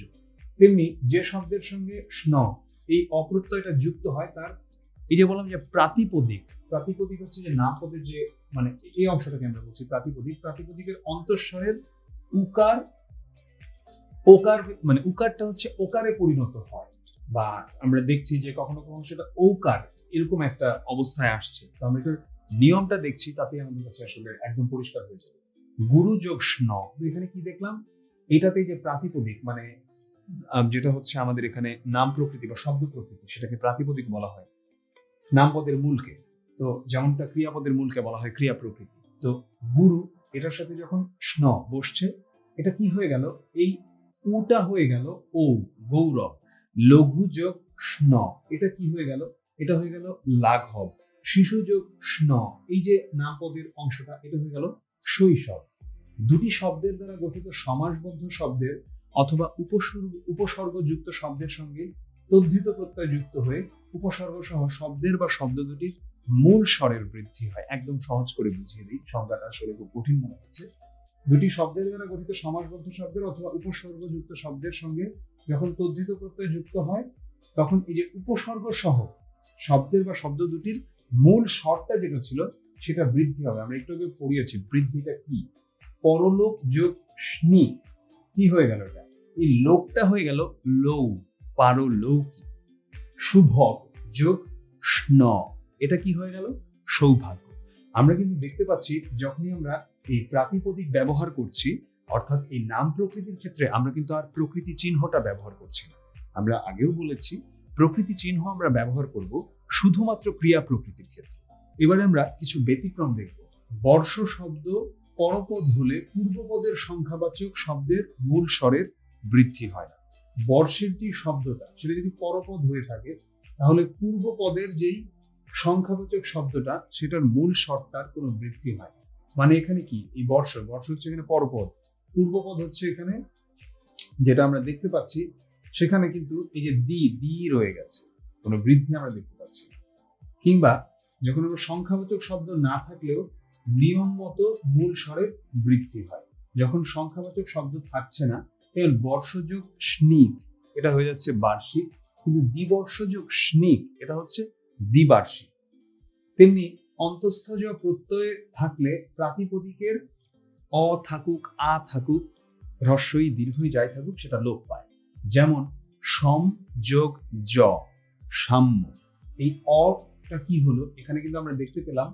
তেমনি যে শব্দের সঙ্গে স্ন এই অপ্রত্যয়টা যুক্ত হয় তার এই যে বললাম যে প্রাতিপদিক হচ্ছে যে নামপদের যে মানে এই অংশটাকে আমরা বলছি প্রাতিপদিকের অন্তঃস্বরের উকার ওকার, মানে উকারটা হচ্ছে ওকারে পরিণত হয়, বা আমরা দেখছি যে কখনো কখনো সেটা ঔকার এরকম একটা অবস্থায় আসছে। তো আমরা এটার নিয়মটা দেখছি, তাতে আমাদের কাছে আসলে একদম পরিষ্কার হয়ে যাবে। গুরু যোগ স্ন, এখানে কি দেখলাম, এটাতে যে প্রাতিপদিক মানে যেটা হচ্ছে আমাদের এখানে নাম প্রকৃতি বা শব্দ প্রকৃতি সেটাকে প্রাতিপদিক বলা হয় নামপদের মূলকে। তো যেমনটা ক্রিয়াপদের মূলকে বলা হয় ক্রিয়া প্রকৃতি। তো গুরু এটার সাথে যখন স্ন বসছে এটা কি হয়ে গেল, এই উটা হয়ে গেল ও, গৌরব। লঘু যোগ স্ন, এটা কি হয়ে গেল, এটা হয়ে গেল লাঘব। শিশু যোগ স্ন, এই যে নামপদের অংশটা এটা হয়ে গেল শৈশব। দুটি শব্দের দ্বারা গঠিত সমাসবদ্ধ শব্দের অথবা উপসর্গযুক্ত শব্দের সঙ্গে তদ্ধিত প্রত্যয় যুক্ত হয়ে উপসর্গ সহ শব্দের বা শব্দ দুটির মূল স্বরের বৃদ্ধি হয়। একদম সহজ করে বুঝিয়ে দিই, সংজ্ঞাটা আসলে খুব কঠিন মনে হচ্ছে। দুটি শব্দের দ্বারা গঠিত সমাসবদ্ধ শব্দের অথবা উপসর্গযুক্ত শব্দের সঙ্গে যখন তদ্ধিত প্রত্যয় যুক্ত হয় তখন এই যে উপসর্গ সহ শব্দের বা শব্দ দুটির মূল স্বরটা যেটা ছিল সেটা বৃদ্ধি হবে। আমরা একটু আগে পড়িয়েছি বৃদ্ধিটা কি, পরলোক যোগ স্নি, কি হয়ে গেল এটা, এই লোকটা হয়ে গেল লৌ, পারলৌকি। শুভক যোগ স্ন, এটা কি হয়ে গেল, সৌভাগ্য। আমরা কিন্তু দেখতে পাচ্ছি যখনই আমরা এই প্রাতিপদিক ব্যবহার করছি, অর্থাৎ এই নাম প্রকৃতির ক্ষেত্রে আমরা কিন্তু আর প্রকৃতি চিহ্নটা ব্যবহার করছি না। আমরা আগেও বলেছি প্রকৃতি চিহ্ন আমরা ব্যবহার করব শুধুমাত্র ক্রিয়া প্রকৃতির ক্ষেত্রে। এবারে আমরা কিছু ব্যতিক্রম দেখব। বর্ষ শব্দ পরপদ হলে পূর্বপদের সংখ্যাবাচক শব্দের মূল স্বরের বৃদ্ধি হয় না। বর্ষের যে শব্দটা সেটা যদি পরপদ হয়ে থাকে তাহলে পূর্বপদের যেই সংখ্যাবাচক শব্দটা সেটার মূল স্বরটার কোনো বৃদ্ধি হয় না। মানে এখানে কি, এই বর্ষ হচ্ছে এখানে পরপদ, পূর্বপদ হচ্ছে এখানে যেটা আমরা দেখতে পাচ্ছি সেখানে কিন্তু এই যে দি রয়ে গেছে, কোনো বৃদ্ধি আমরা দেখতে পাচ্ছি। কিংবা যখন আমরা সংখ্যাবাচক শব্দ না থাকলেও নিয়ম মতো মূল স্বরের বৃদ্ধি হয়। যখন সংখ্যাবাচক শব্দ থাকছে না তখন বর্ষযোগ স্নিক এটা হয়ে যাচ্ছে বার্ষিক, কিন্তু দ্বিবর্ষযোগ স্নিক এটা হচ্ছে দ্বিবার্ষিক। তেমনি অন্তঃস্থ প্রত্যয় থাকলে প্রাতিপদিকের অ থাকুক আ থাকুক হ্রস্বই দীর্ঘই যাই থাকুক সেটা লোপ পায়। যেমন সম যোগ জ, সাম্য। এই অটা কি হলো, এখানে কিন্তু আমরা দেখতে পেলাম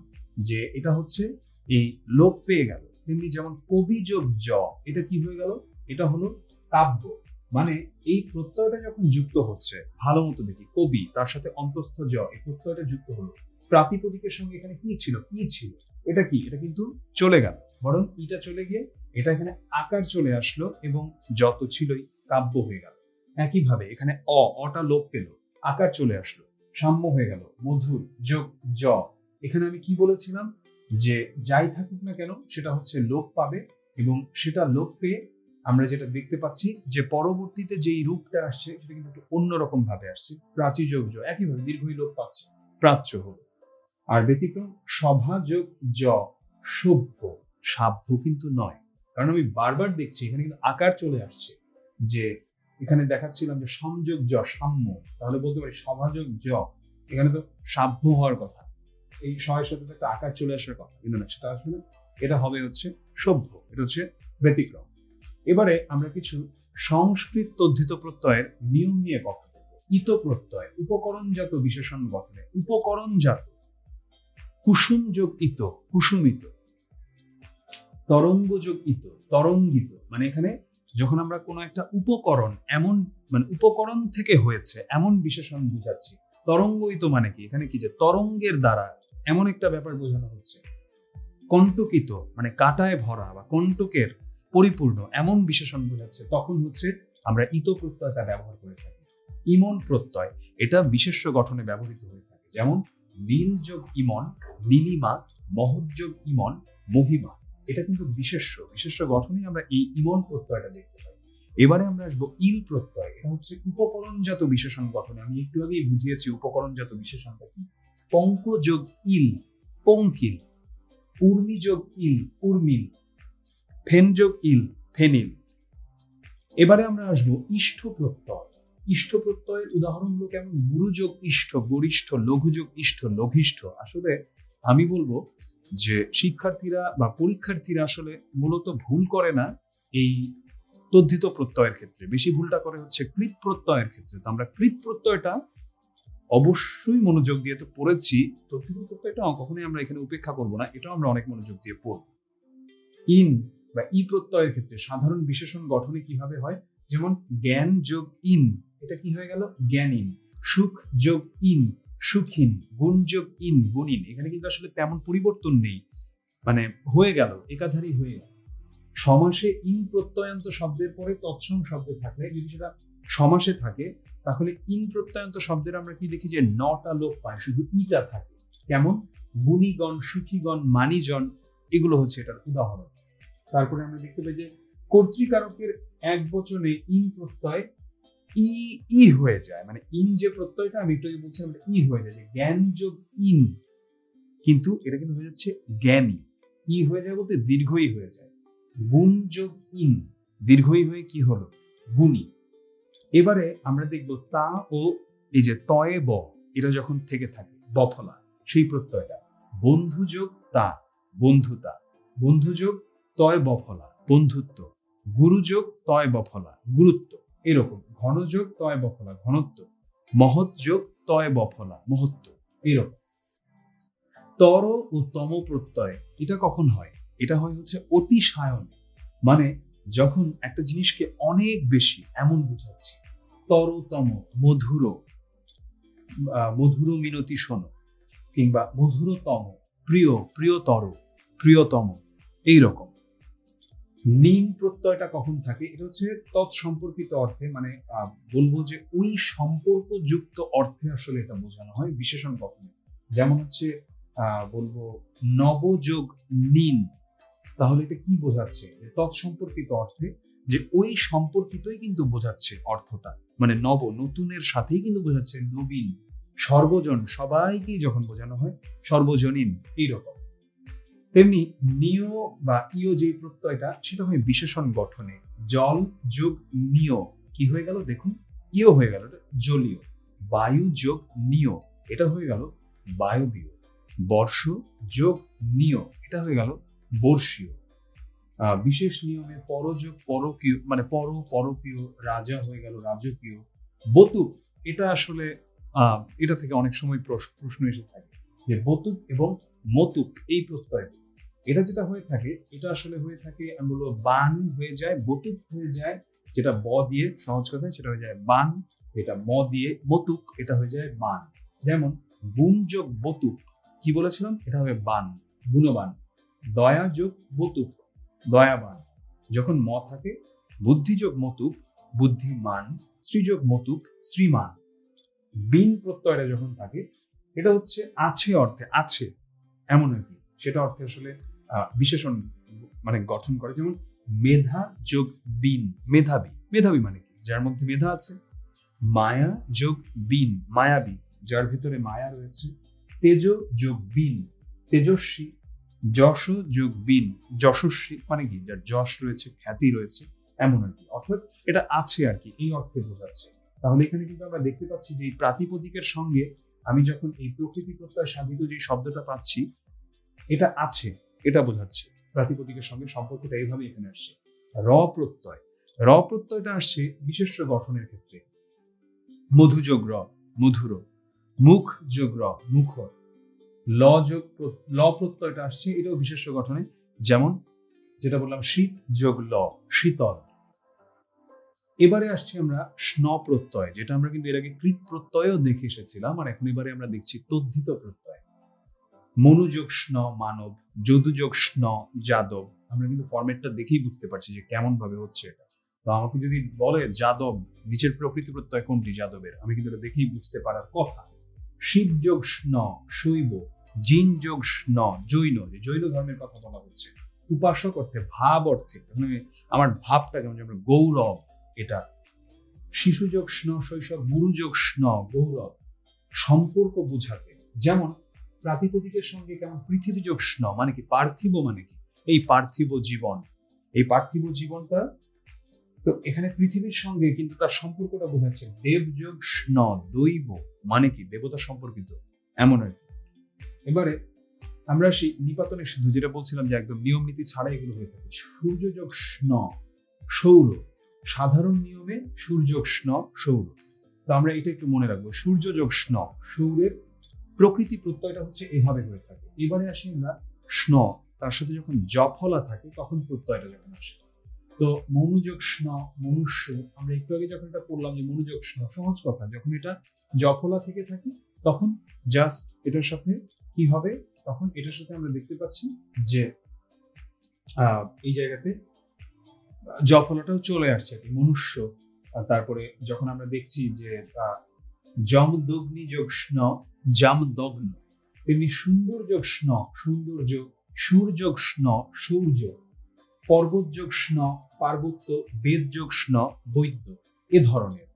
যে এটা হচ্ছে এই লোপ পেয়ে গেল। তেমনি যেমন কবি যোগ জ, এটা কি হয়ে গেল, এটা হলো কাব্য। মানে এই প্রত্যয়টা যখন যুক্ত হচ্ছে, ভালো মতো দেখি, কবি তার সাথে অন্তঃস্থ জ এই প্রত্যয়টা যুক্ত হলো, প্রাতিপদিকের সঙ্গে এখানে কি ছিল, এটা কি, এটা কিন্তু চলে গেল, বরং ইটা চলে গিয়ে এটা এখানে আকার চলে আসলো এবং যত ছিলই কাব্য হয়ে গেল। একইভাবে এখানে অটা লোপ পেল, আকার চলে আসলো, সাম্য হয়ে গেল, মধুর যোগ জ। এখানে আমি কি বলেছিলাম, যে যাই থাকুক না কেন সেটা হচ্ছে লোপ পাবে, এবং সেটা লোপ পেয়ে আমরা যেটা দেখতে পাচ্ছি যে পরবর্তীতে যেই রূপটা আসছে সেটা কিন্তু একটু অন্যরকম ভাবে আসছে। প্রাচী যোগ জ একইভাবে দীর্ঘই লোপ পাচ্ছে, প্রাচ্য হলো। আর ব্যতিক্রম সভা যোগ জ, সভ্য। সাভ্য কিন্তু নয়, কারণ আমি বারবার দেখছি এখানে কিন্তু আকার চলে আসছে। যে এখানে দেখাচ্ছিলাম যে সংযোগ জ, সাম্য, তাহলে বলতে পারি সভাযোগ জ, এখানে তো সাভ্য হওয়ার কথা, এই সয়ের সাথে একটা আকার চলে আসার কথা, কিন্তু না, সেটা আসবে না। এটা হবে হচ্ছে সভ্য, এটা হচ্ছে ব্যতিক্রম। এবারে আমরা কিছু সংস্কৃত তদ্ধিত প্রত্যয়ের নিয়ম নিয়ে কথা বলবো। ইত প্রত্যয় উপকরণজাত বিশেষণ গঠনে, উপকরণজাত, কুসুম যোগ ইত, কুসুমিত, তরঙ্গ যোগ ইত, তরঙ্গিত। মানে এখানে যখন আমরা কোনো একটা উপকরণ, এমন মানে উপকরণ থেকে হয়েছে এমন বিশেষণ বুঝাচ্ছি। তরঙ্গিত মানে কি, এখানে কি যে তরঙ্গের দ্বারা এমন একটা ব্যাপার বোঝানো হচ্ছে। কণ্টকিত মানে কাটায় ভরা বা কণ্টকের পরিপূর্ণ এমন বিশেষণ বোঝাচ্ছে, তখন হচ্ছে আমরা ইত প্রত্যয়টা ব্যবহার করে থাকি। ইমন প্রত্যয় এটা বিশেষ্য গঠনে ব্যবহৃত হয়ে থাকে, যেমন নীল যোগ ইমন, নীলিমা, মহৎ যোগ ইমন, মহিমা। এটা কিন্তু বিশেষ্য গঠনে আমরা এই ইমন প্রত্যয়টা দেখতে পাই। এবারে আমরা আসবো ইল প্রত্যয়, এটা হচ্ছে উপকরণজাত বিশেষণ গঠনে। আমি একটু আগেই বুঝিয়েছি উপকরণজাত বিশেষণটা কি। পঙ্ক যোগ ইল, পঙ্কিল, উর্মি যোগ ইল, উর্মিল, ফেন যোগ ইল, ফেনিল। এবারে আমরা আসবো ইষ্ঠ প্রত্যয়। ইষ্ঠ প্রত্যয়ের উদাহরণগুলো কেমন, গুরু যোগ ইষ্ঠ, গরিষ্ঠ, লঘু যোগ ইষ্ঠ, লঘিষ্ঠ। আসলে আমি বলবো যে শিক্ষার্থীরা বা পরীক্ষার্থীরা আসলে মূলত ভুল করে না এই তদ্ধিত প্রত্যয়ের ক্ষেত্রে, বেশি ভুলটা করে হচ্ছে কৃত প্রত্যয়ের ক্ষেত্রে। তো আমরা কৃত প্রত্যয়টা অবশ্যই মনোযোগ দিয়ে তো পড়েছি, তদ্ধিত প্রত্যয়টা কখনোই আমরা এখানে উপেক্ষা করবো না, এটাও আমরা অনেক মনোযোগ দিয়ে পড়ব। ইন বা ই প্রত্যয়ের ক্ষেত্রে সাধারণ বিশেষণ গঠনে কিভাবে হয়, যেমন জ্ঞান যোগ ইন, এটা কি হয়ে গেল, জ্ঞানীন। সুখ যোগ ইন, সুখীন। গুণ যোগ ইন, গুণীন। এখানে কিন্তু আসলে তেমন পরিবর্তন নেই, মানে হয়ে গেল, একাধারই হয়ে গেল। সমাসে ইন প্রত্যয়ান্ত শব্দের পরে তৎসম শব্দ থাকলে, যদি সেটা সমাসে থাকে, তাহলে ইন প্রত্যয়ান্ত শব্দের আমরা কি দেখি যে নটা লোপ পায়, শুধু ইটা থাকে। কেমন, গুণীগণ, সুখীগণ, মানিজন, এগুলো হচ্ছে এটার উদাহরণ। তারপরে আমরা দেখতে পাই যে কর্তৃকারকের এক বচনে ইন প্রত্যয় ই ই হয়ে যায়, মানে ইন যে প্রত্যয়টা আমি একটু আগে বলছিলাম ই হয়ে যায়, যে জ্ঞান যোগ ইন, কিন্তু এটা কিন্তু হয়ে যাচ্ছে জ্ঞানী। ই হয়ে যায় বলতে দীর্ঘই হয়ে যায়। গুণ যোগ ইন, দীর্ঘই হয়ে কি হলো, গুণী। এবারে আমরা দেখব তা ও এই যে তয়ে ব, এটা যখন থেকে থাকে বফলা, সেই প্রত্যয়টা। বন্ধু যোগ তা, বন্ধুতা। বন্ধু যোগ তয় বফলা, বন্ধুত্ব। গুরু যোগ তয় বফলা, গুরুত্ব। এরকম ঘন যোগ তয় বফলা, ঘনত্ব। মহৎ যোগ তয় বফলা, মহত্ব। এরকম। তর ও তম প্রত্যয় এটা কখন হয়, এটা হয় হচ্ছে অতিশায়নে, মানে যখন একটা জিনিসকে অনেক বেশি এমন বুঝাচ্ছি। তরতম, মধুর, মধুর মিনতি শোনো, কিংবা মধুরতম, প্রিয়, প্রিয়তর, প্রিয়তম, এইরকম। নিন প্রত্যয়টা কখন থাকে, এটা হচ্ছে তৎসম্পর্কিত অর্থে, মানে বলবো যে ওই সম্পর্কযুক্ত অর্থে আসলে এটা বোঝানো হয় বিশেষণ গঠনে। যেমন হচ্ছে বলবো নবযোগ নিন, তাহলে এটা কি বোঝাচ্ছে, তৎসম্পর্কিত অর্থে, যে ওই সম্পর্কিতই কিন্তু বোঝাচ্ছে অর্থটা, মানে নব, নতুনের সাথেই কিন্তু বোঝাচ্ছে নবীন। সর্বজন, সবাইকেই যখন বোঝানো হয় সর্বজনীন, এইরকম। তেমনি নিয় বা ইয় যে প্রত্যয়টা, সেটা হয় বিশেষণ গঠনে। জল যোগ নিয়, কি হয়ে গেল দেখুন, ইয় হয়ে গেল, জলীয়। বায়ু যোগ নিয়, এটা হয়ে গেল বায়বীয়। বর্ষ যোগ নিয়, এটা হয়ে গেল বর্ষীয়। বিশেষ নিয়মে পরযোগ পরকীয়, মানে পরকীয়। রাজা হয়ে গেল রাজকীয়। বতুক, এটা আসলে এটা থেকে অনেক সময় প্রশ্ন এসে থাকে যে বতুক এবং মতুক এই প্রত্যয়, এটা যেটা হয়ে থাকে, এটা আসলে হয়ে থাকে, আমি বলবো বান হয়ে যায়, বতুক হয়ে যায়, যেটা ব দিয়ে, সহজ কথায় সেটা হয়ে যায় বান, এটা ম দিয়ে মতুক, এটা হয়ে যায় বান। যেমন গুণ যোগ বতুক, কি বলেছিলাম, এটা হবে বান, গুণবান। দয়া যোগ বতুক, দয়াবান। যখন ম থাকে, বুদ্ধি যোগ মতুক, বুদ্ধিমান। শ্রীযোগ মতুক, শ্রীমান। বিন প্রত্যয়টা যখন থাকে, এটা হচ্ছে আছে অর্থে, আছে এমন আর কি, সেটা অর্থে আসলে বিশেষণ মানে গঠন করে। যেমন মেধা যোগ বিন, মেধাবী। মেধাবী মানে কি? যার মধ্যে মেধা আছে। মায়া যোগ বিন, মায়াবী, যার ভিতরে মায়া রয়েছে। তেজ যোগ বিন, তেজস্বী। যশ যোগ বিন, যশস্বী মানে কি? যার যশ রয়েছে, খ্যাতি রয়েছে, এমন আর কি। অর্থাৎ এটা আছে আর কি, এই অর্থে বোঝাচ্ছে। তাহলে এখানে কিন্তু আমরা দেখতে পাচ্ছি যে এই প্রাতিপদিকের সঙ্গে আমি যখন এই প্রকৃতি প্রত্যয় সাধিত যে শব্দটা পাচ্ছি, এটা আছে, এটা বোঝাচ্ছে। প্রাতিপদিকের সঙ্গে সম্পর্কটা এইভাবে এখানে আসছে। র প্রত্যয়, র প্রত্যয়টা আসছে বিশেষ্য গঠনের ক্ষেত্রে। মধু যোগ র, মধুর। মুখ যোগ র, মুখর। ল যোগ ল প্রত্যয়টা আসছে, এটাও বিশেষ্য গঠনে। যেমন যেটা বললাম, শীত যোগ ল, শীতল। এবারে আসছি আমরা স্ন প্রত্যয়, যেটা আমরা কিন্তু এর আগে কৃত প্রত্যয়ও দেখে এসেছিলাম, আর এখন এবারে আমরা দেখছি তদ্ধিত প্রত্যয়। মনোযোগ স্ন, মানব। যদুযোগ স্ন, যাদব। আমরা কিন্তু ফরম্যাটটা দেখেই বুঝতে পারছি যে কেমন ভাবে হচ্ছে এটা। তো আমাকে যদি বলে যাদব, নিচের প্রকৃতি প্রত্যয় কোনটি যাদবের, আমি কিন্তু এটা দেখেই বুঝতে পারার কথা। শিব যোগ স্ন, শৈব। জিন যোগ স্ন, জৈন, যে জৈন ধর্মের কথা বলা হচ্ছে। উপাসক অর্থে, ভাব অর্থে, আমার ভাবটা যেমন, যেমন গৌরব, এটা। শিশু যোগ স্ন, শৈশব। গুরু যোগ স্ন, গৌরব, সম্পর্ক বোঝাতে। যেমন প্রাতিপদিকের সঙ্গে কেমন পৃথিবী যোগ স্ন মানে কি? পার্থিব মানে কি? এই পার্থিব জীবন, এই পার্থিব জীবনটা। তো এখানে পৃথিবীর সঙ্গে কিন্তু তার সম্পর্কটা বোঝাচ্ছে। দেব যোগ স্ন, দৈব মানে কি? দেবতা সম্পর্কিত, এমন আর কি। এবারে আমরা সেই নিপাতনের সিদ্ধ, যেটা বলছিলাম যে একদম নিয়ম নীতি ছাড়া এগুলো হয়ে থাকে। সূর্য যোগ স্ন, সৌর। সাধারণ নিয়মে সূর্য স্ন, সৌর। তো আমরা এটা একটু মনে রাখবো, সূর্য যোগ স্ন, সৌরের প্রকৃতি প্রত্যয়টা হচ্ছে এভাবে হয়ে থাকে। এবারে আসি আমরা স্ন, তার সাথে যখন জফলা থাকে তখন প্রত্যয়টা যখন আসে। তো মনোযোগ স্ন, মনুষ্য। আমরা একটু আগে যখন এটা পড়লাম যে মনোযোগ স্ন, সহজ কথা, যখন এটা জফলা থেকে থাকে তখন জাস্ট এটার সাথে কি হবে? তখন এটার সাথে আমরা দেখতে পাচ্ছি যে এই জায়গাতে জফলাটাও চলে আসছে, মনুষ্য। তারপরে যখন আমরা দেখছি যে যম দগ্নি যোগ স্ন, জাম দগ্ন, তেমনি সুন্দর যোগ স্ন, সৌন্দর্য। সুর যোগ স্ন, সূর্য। পর্বত যোগ স্ন, পার্বত্য। বেদ যোগ স্ন, বৈদ্য, এ ধরনের।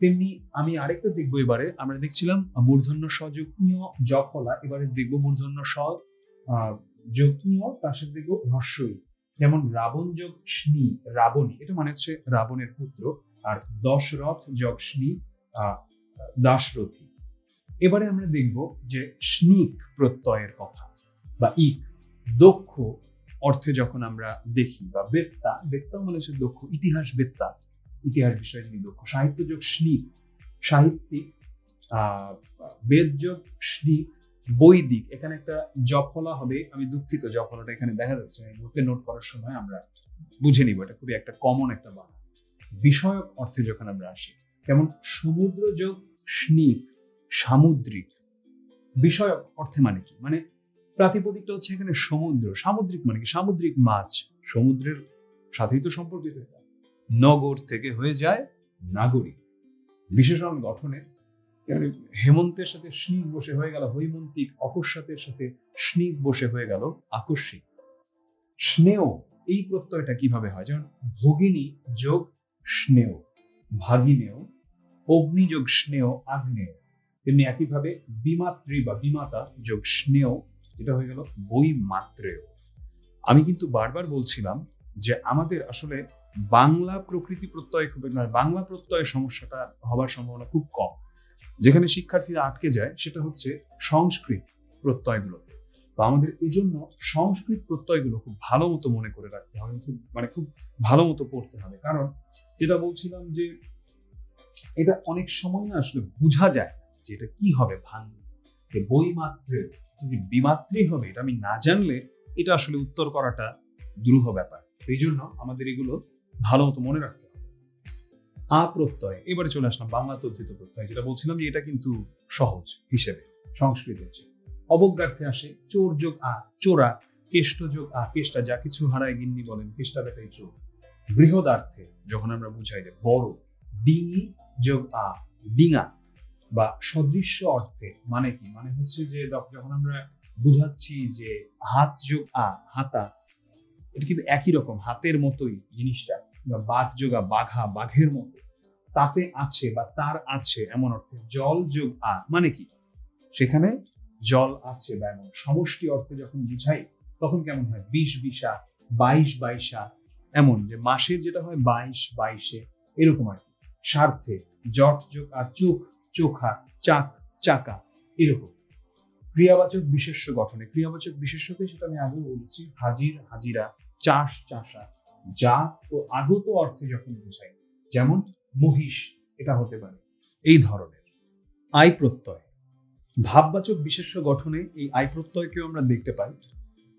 তেমনি আমি আরেকটা দেখবো, এবারে আমরা দেখছিলাম মূর্ধন্য স যোগ ঞ, জফলা। এবারে দেখবো মূর্ধন্য স যোগ ঞ, তার সাথে দেখবো হ্রস্বই। যেমন রাবণ যোগ স্নি, রাবণী, এটা মানে হচ্ছে রাবণের পুত্র। আর দশরথ যোগ স্নি, দাশরথী। এবারে আমরা দেখব যে স্নিক প্রত্যয়ের কথা, বা ইক। দক্ষ অর্থে যখন আমরা দেখি, বা বেত্তা, বেত্তা মানে হচ্ছে দক্ষ, ইতিহাস বেত্তা, ইতিহাস বিষয়ে যিনি দক্ষ। সাহিত্য যোগ স্নিক, সাহিত্যিক। বেদ যোগ স্নিক, বৈদিক। এখানে একটা জফলা হবে, আমি দুঃখিত, জফলাটা এখানে দেখা যাচ্ছে, নোটে নোট করার সময় আমরা বুঝে নিব, এটা খুবই একটা কমন একটা বানান। বিষয়ক অর্থে যখন আমরা আসি, যেমন সমুদ্র যোগ স্নিক, সামুদ্রিক। বিষয়ক অর্থে মানে কি? মানে প্রাতিপদিকটা হচ্ছে এখানে সমুদ্র, সামুদ্রিক মানে কি? সামুদ্রিক মাছ, সমুদ্রের সাথেই তো সম্পর্কিত। নগর থেকে হয়ে যায় নাগরিক। বিশেষণ গঠনে হেমন্তের সাথে স্নিক বসে হয়ে গেল হৈমন্তিক, অকস্মাতের সাথে স্নিক বসে হয়ে গেল আকস্মিক। স্নেহ, এই প্রত্যয়টা কিভাবে হয়? যেমন ভগিনী যোগ স্নেহ, ভাগিনেয়। অগ্নি যোগ স্নেহ, আগ্নেয়। তেমনি একইভাবে বিমাত্রী বা বিমাতা যোগ স্নেহ, যেটা হয়ে গেল বৈমাত্রেয়। আমি কিন্তু বারবার বলছিলাম যে আমাদের আসলে বাংলা প্রকৃতি প্রত্যয় খুব, বাংলা প্রত্যয়ের সমস্যাটা হবার সম্ভাবনা খুব কম। যেখানে শিক্ষার্থীরা আটকে যায় সেটা হচ্ছে সংস্কৃত প্রত্যয়গুলোতে। তো আমাদের এই জন্য সংস্কৃত প্রত্যয়গুলো খুব ভালো মতো মনে করে রাখতে হবে, খুব ভালো মতো পড়তে হবে। কারণ যেটা বলছিলাম যে এটা অনেক সময় না আসলে বোঝা যায় যে এটা কি হবে, যে বৈমাত্রে যে বিমাত্রী হবে, এটা আমি না জানলে এটা আসলে উত্তর করাটা দুরূহ ব্যাপার। এই জন্য আমাদের এগুলো ভালো মতো মনে রাখতে হবে। আ প্রত্যয়, এবারে চলে আসলাম বাংলা তদ্ধিত প্রত্যয়, যেটা বলছিলাম যে এটা কিন্তু সহজ হিসেবে সংস্কৃতের চেয়ে। অবজ্ঞার্থে আসে চোর যোগ আ, চোরা। কেষ্ট যোগ আ, কেষ্টা, যা কিছু হারায় গিন্নি বলেন, কেষ্টা বেটাই চোর। বৃহদার্থে যখন আমরা বুঝাই যে বড়, ডিঙি যোগ আ, ডিঙা। বা সদৃশ্য অর্থে মানে কি, মানে হচ্ছে যে যখন আমরা বুঝাচ্ছি যে হাত যোগ হাতা, এটা কিন্তু একই রকম, হাতের মতোই জিনিসটা, বা বাঘ যোগা বাঘা, বাঘের মতো, তাতে আছে বা তার আছে এমন অর্থে। জল যোগ মানে কি, সেখানে জল আছে বা এমন সমষ্টি অর্থে যখন বুঝাই তখন কেমন হয়, 20 20 22 22 এমন, যে মাসের যেটা হয় 22 22, এরকম আর কি। স্বার্থে জট যোগ চোখ চোখা, চাক চাকা, এরকম। ক্রিয়াবাচক বিশেষ্য গঠনে, ক্রিয়াবাচক বিশেষ্যতে সেটা আমি আগেও বলেছি, হাজির হাজিরা, চাষ চাষা, জাত ও আগত অর্থে যখন বোঝাই, যেমন মহিষ, এটা হতে পারে এই ধরনের। আই প্রত্যয়, ভাববাচক বিশেষ্য গঠনে এই আই প্রত্যয়কেও আমরা দেখতে পাই।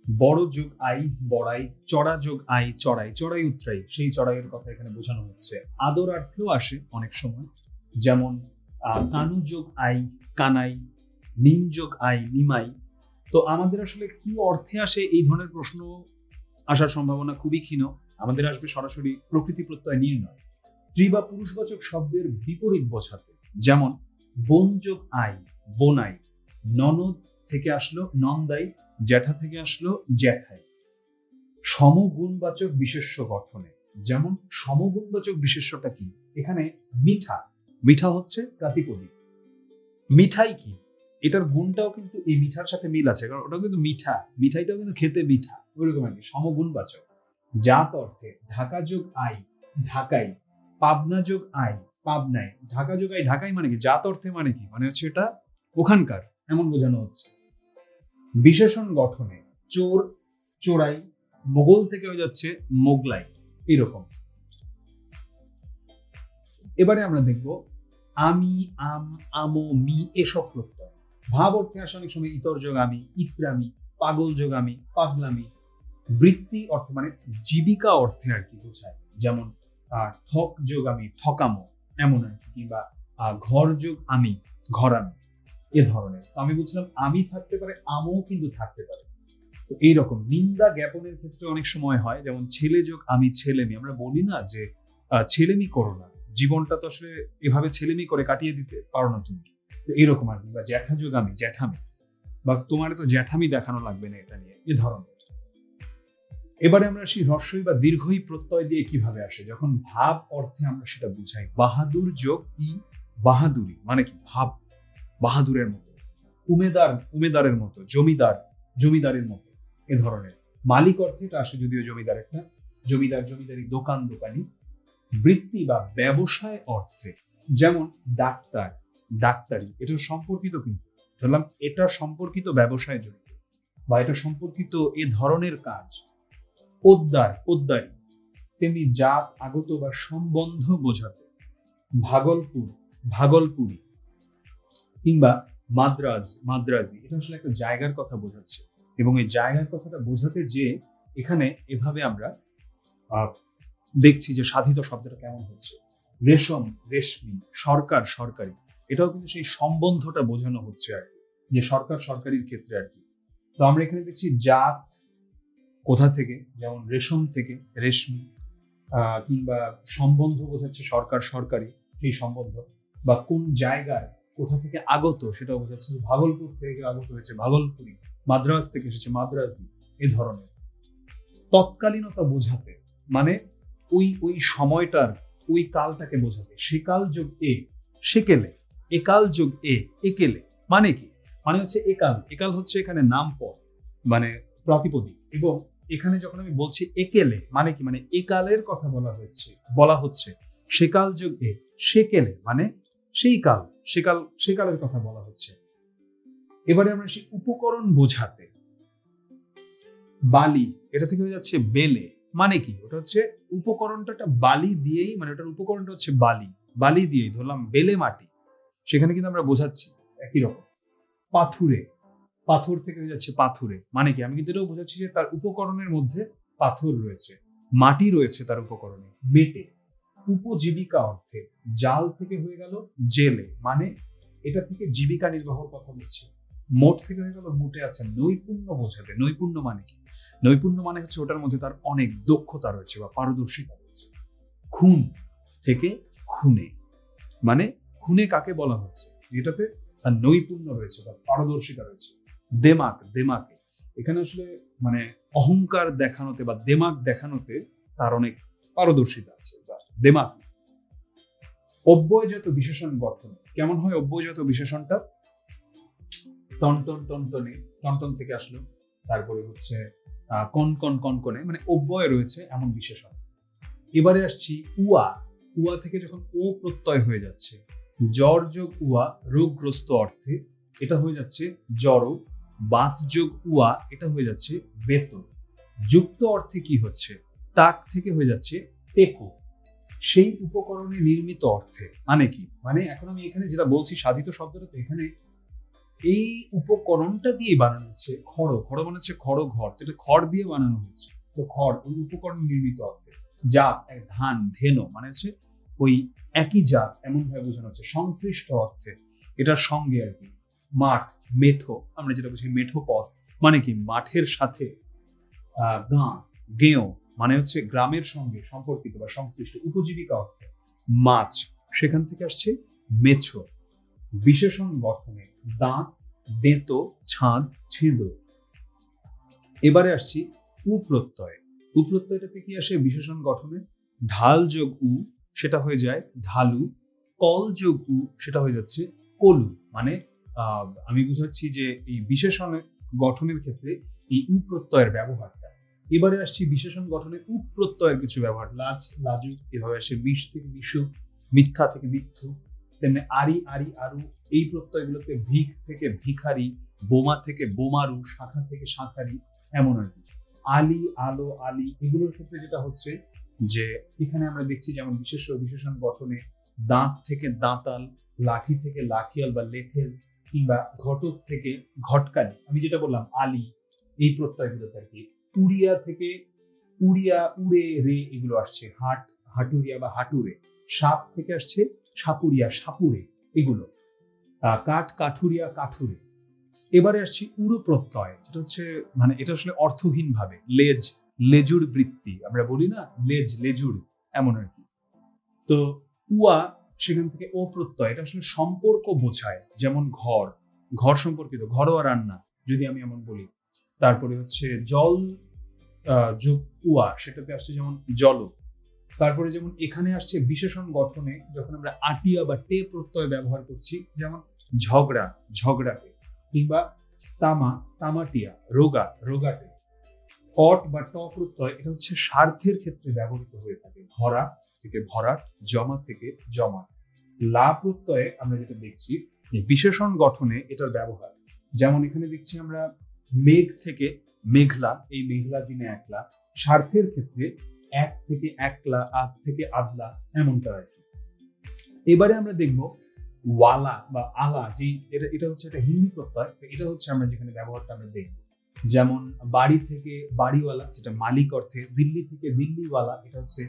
বড় যোগ আই বড়াই, চড়া যোগ আই চড়াই, চড়াই উতরাই, সেই চড়াইয়ের কথা এখানে বোঝানো হচ্ছে। আদরার্থেও আসে অনেক সময়, যেমন কানু যোগ আই কানাই, নিম যোগ আই নিমাই। তো আমাদের আসলে কি অর্থে আসে এই ধরনের প্রশ্ন আসার সম্ভাবনা খুবই ক্ষীণ। আমাদের আসবে সরাসরি প্রকৃতি প্রত্যয় নির্ণয়। স্ত্রী বা পুরুষবাচক শব্দের বিপরীত বোঝাতে, যেমন বোন যোগ আই বোনাই, ননদ থেকে আসলো নন্দাই, জ্যাঠা থেকে আসলো জ্যাঠাই। সমগুণবাচক বিশেষ্য গঠনে, যেমন সমগুণবাচক বিশেষ্যটা কি, এখানে মিঠা, মিঠা হচ্ছে প্রাতিপদিক। মিঠাই কি, এটার গুণটাও কিন্তু এই মিঠার সাথে মিল আছে, কারণ ওটাও কিন্তু মিঠা, মিঠাইটাও কিন্তু খেতে মিঠা, ওইরকম আর কি, সমগুণবাচক। জাত অর্থে ঢাকা যোগ আই ঢাকাই, পাবনা যোগ আই পাবনাই, ঢাকা যোগ আই ঢাকাই মানে কি, জাত অর্থে মানে কি, মানে হচ্ছে এটা ওখানকার, এমন বোঝানো হচ্ছে। বিশেষণ গঠনে চোর চোরাই, মোগল থেকে হয়ে যাচ্ছে মোগলাই, এরকম। এবারে আমরা দেখব আমি আম আমো মি এসব প্রত্যয়। ভাব অর্থে আসে অনেক সময় ইতর যোগ আমি ইত্রামি, পাগল যোগ আমি পাগলামি। বৃত্তি অর্থে মানে জীবিকা অর্থে আর কি বোঝায়, যেমন ঠক যোগ আমি ঠকামো, এমন আর কি, কিংবা ঘর যোগ আমি ঘরামি, এ ধরনের। তো আমি বলছিলাম আমি থাকতে পারে, আমও কিন্তু থাকতে পারে। তো এইরকম নিন্দা জ্ঞাপনের ক্ষেত্রে অনেক সময় হয়, যেমন ছেলে যোগ আমি ছেলেমি। আমরা বলি না যে ছেলেমি করো না, জীবনটা তো আসলে এভাবে ছেলেমি করে কাটিয়ে দিতে পারো না তুমি, তো এইরকম আর কি। বা জ্যাঠা যোগ আমি জ্যাঠামি, বা তোমার তো জ্যাঠামি দেখানো লাগবে না, এটা নিয়ে, এ ধরনের। এবারে আমরা আসি হ্রস্বই বা দীর্ঘই প্রত্যয় দিয়ে কিভাবে আসে, যখন ভাব অর্থে আমরা সেটা বুঝাই। বাহাদুর যোগ ই বাহাদুরি, মানে কি, ভাব, বাহাদুরের মতো। উমেদার উমেদারের মতো, জমিদার জমিদারের মতো, এ ধরনের। মালিক অর্থে এটা আসে যদিও জমিদার একটা, জমিদার জমিদারি, দোকান দোকানি। বৃত্তি বা ব্যবসায় অর্থে, যেমন ডাক্তার ডাক্তারি, এটা সম্পর্কিত, কিন্তু ধরলাম এটা সম্পর্কিত ব্যবসায় জড়িত, বা এটা সম্পর্কিত এ ধরনের কাজ। পোদ্দার পোদ্দারি, তেমনি জাত আগত বা সম্বন্ধ বোঝাতে। ভাগলপুর ভাগলপুরি, কিংবা মাদ্রাজ মাদ্রাজি, এটা আসলে একটা জায়গার কথা বোঝাচ্ছে, এবং এই জায়গার কথাটা বোঝাতে যে এখানে এভাবে আমরা দেখছি যে সাধিত শব্দটা কেমন হচ্ছে। রেশম রেশমি, সরকার সরকারি, এটাও কিন্তু সেই সম্বন্ধটা বোঝানো হচ্ছে আর কি, যে সরকার সরকারির ক্ষেত্রে আর কি। তো আমরা এখানে দেখছি জাত কোথা থেকে, যেমন রেশম থেকে রেশমি, কিংবা সম্বন্ধ বোঝাচ্ছে সরকার সরকারি, সেই সম্বন্ধ। বা কোন জায়গায় কোথা থেকে আগত সেটাও বোঝাচ্ছে, ভাগলপুর থেকে আগত হয়েছে ভাগলপুরি, মাদ্রাজ থেকে এসেছে মাদ্রাজি, এ ধরনের। তৎকালীনতা বোঝাতে, মানে ওই ওই সময়টার ওই কালটাকে বোঝাতে। সেকাল যোগ এ সেকেলে, একাল যোগ এ একেলে, মানে কি, মানে হচ্ছে একাল, একাল হচ্ছে এখানে নাম পদ, মানে প্রাতিপদিক। এবং এখানে যখন আমি বলছি একেলে, মানে কি, মানে একালের কথা বলা হচ্ছে। সেকাল যোগ এ সেকেলে, মানে সেই কাল, সেকালের কথা বলা হচ্ছে। এবারে আমরা সেই উপকরণ বোঝাতে। বালি, এটা থেকে হয়ে যাচ্ছে বেলে, মানে কি, ওটা হচ্ছে উপকরণটা বালি দিয়েই, মানে ওটার উপকরণটা হচ্ছে বালি, বালি দিয়েই, ধরলাম বেলে মাটি, সেখানে কিন্তু আমরা বোঝাচ্ছি একই রকম। পাথুরে, পাথর থেকে হয়ে যাচ্ছে পাথুরে, মানে কি, আমি কিন্তু এটাও বোঝাচ্ছি যে তার উপকরণের মধ্যে পাথর রয়েছে, মাটি রয়েছে তার উপকরণে। মেটে, উপজীবিকা অর্থে, জাল থেকে হয়ে গেল জেলে, মানে এটা থেকে জীবিকা নির্বাহের কথা বলছে। মোট থেকে হয়ে গেল মোটে আছে, নৈপুণ্য বোঝাতে। নৈপুণ্য মানে কি, নৈপুণ্য মানে হচ্ছে ওটার মধ্যে তার অনেক দক্ষতা রয়েছে বা পারদর্শিতা রয়েছে। খুন থেকে খুনে, মানে খুনে কাকে বলা হচ্ছে, এটাতে তার নৈপুণ্য রয়েছে, তার পারদর্শিতা রয়েছে। দেমাকে এখানে আসলে মানে অহংকার দেখানোতে বা দেমাক দেখানোতে তার অনেক পারদর্শিতা আছে। দেমাক। অব্যয়জাত বিশেষণ গঠন কেমন হয়? অব্যয়জাত বিশেষণটা টনটন টনটনে, টনটন থেকে আসলো, তারপরে হচ্ছে কনকন কনকনে, মানে অব্যয় রয়েছে এমন বিশেষণ। এবারে আসছি উয়া। উয়া থেকে যখন ও প্রত্যয় হয়ে যাচ্ছে, জ্বর যোগ উয়া রোগগ্রস্ত অর্থে, এটা হয়ে যাচ্ছে জড়। বাত যোগ উয়া, এটা হয়ে যাচ্ছে বেত। যুক্ত অর্থে কি হচ্ছে? তাক থেকে হয়ে যাচ্ছে টেকো। সেই উপকরণে নির্মিত অর্থে মানে কি? মানে এখন আমি এখানে যেটা বলছি সাধিত শব্দটা, তো এখানে এই উপকরণটা দিয়ে বানানো হচ্ছে খড়। খড় মানে হচ্ছে খড় ঘর, তো এটা খড় দিয়ে বানানো হচ্ছে। তো খড় ওই উপকরণ নির্মিত অর্থে। জাত ধান, ধেনো মানে হচ্ছে ওই একই জাত এমন ভাবে বোঝানো হচ্ছে সংশ্লিষ্ট অর্থে, এটার সঙ্গে আর কি। মাঠ, মেঠো, আমরা যেটা বুঝি মেঠো পথ মানে কি মাঠের সাথে। গাঁ, গেঁয়ো মানে হচ্ছে গ্রামের সঙ্গে সম্পর্কিত বা সংশ্লিষ্ট, উপজীবিকা অর্থে। মাছ, সেখান থেকে আসছে মেছো। বিশেষণ গঠনে দাঁত, দেঁতো, ছাঁদ, ছেঁদো। এবারে আসছি উপ্রত্যয়। উপ্রত্যয়টাতে কি আসে বিশেষণ গঠনে? ঢাল যোগ উ, সেটা হয়ে যায় ঢালু। কল যোগ উ, সেটা হয়ে যাচ্ছে কলু। মানে আমি বুঝাচ্ছি যে এই বিশেষণ গঠনের ক্ষেত্রে এই উপ্রত্যয়ের ব্যবহারটা। এবারে আসছি বিশেষণ গঠনে উপ্রত্যয়ের কিছু ব্যবহার। লাজ, লাজু, এভাবে আসে। বিষ থেকে বিশু, মিথ্যা থেকে মিথ্যু। তেমনি আরি, আরি, আরু, এই প্রত্যয়গুলোতে ভিক থেকে ভিখারি, বোমা থেকে বোমারু, শাখা থেকে শাঁখারি, এমন আর কি। আলি, আলো, আলি, এগুলোর ক্ষেত্রে যেটা হচ্ছে যে এখানে আমরা দেখছি যেমন বিশেষ বিশেষণ গঠনে দাঁত থেকে দাঁতাল, লাঠি থেকে লাঠিয়াল বা লেথেল, কিংবা ঘটক থেকে ঘটকালি। আমি যেটা বললাম আলি, এই প্রত্যয়গুলোতে আর কি। উড়িয়া থেকে উড়িয়া, উড়ে, রে, এগুলো আসছে। হাট, হাটুরিয়া বা হাটুরে। সাপ থেকে আসছে সাপুরিয়া, সাপুরে, এগুলো। কাঠ, কাঠুরিয়া, কাঠুরে। এবারে আসছি উড়ো প্রত্যয়, যেটা হচ্ছে মানে এটা আসলে অর্থহীন ভাবে। লেজ, লেজুর বৃত্তি, আমরা বলি না লেজ, লেজুর, এমন আর কি। তো উয়া, সেখান থেকে ও প্রত্যয়, এটা আসলে সম্পর্ক বোঝায়। যেমন ঘর, ঘর সম্পর্কিত, ঘরোয়া রান্না যদি আমি এমন বলি। তারপরে হচ্ছে জল যোগ উয়া, সেটাতে আসছে যেমন জল। তারপরে যেমন এখানে আসছে বিশেষণ গঠনে যখন আমরা আটিয়া বা টে প্রত্যয় ব্যবহার করছি, যেমন ঝগড়া, ঝগড়াটে, কিংবা তামা, তামাটিয়া, রোগা, রোগাটে। কট বা ট প্রত্যয়, এটা হচ্ছে স্বার্থের ক্ষেত্রে ব্যবহৃত হয়ে থাকে। ভরা থেকে ভরাট, জমা থেকে জমা। লা প্রত্যয়ে আমরা যেটা দেখছি বিশেষণ গঠনে এটার ব্যবহার। যেমন এখানে দেখছি আমরা মেঘ থেকে মেঘলা, এই মেঘলা দিনে একলা। স্বার্থের ক্ষেত্রে এক থেকে একলা, আধ থেকে আদলা, এমনটা আর কি। এবারে আমরা দেখব ওয়ালা বা আলা, যে এটা হচ্ছে একটা হিন্দি প্রত্যয়। এটা হচ্ছে আমরা যেখানে ব্যবহারটা আমরা দেখব। যেমন বাড়ি থেকে বাড়িওয়ালা, যেটা মালিক অর্থে। দিল্লি থেকে দিল্লিওয়ালা, এটা হচ্ছে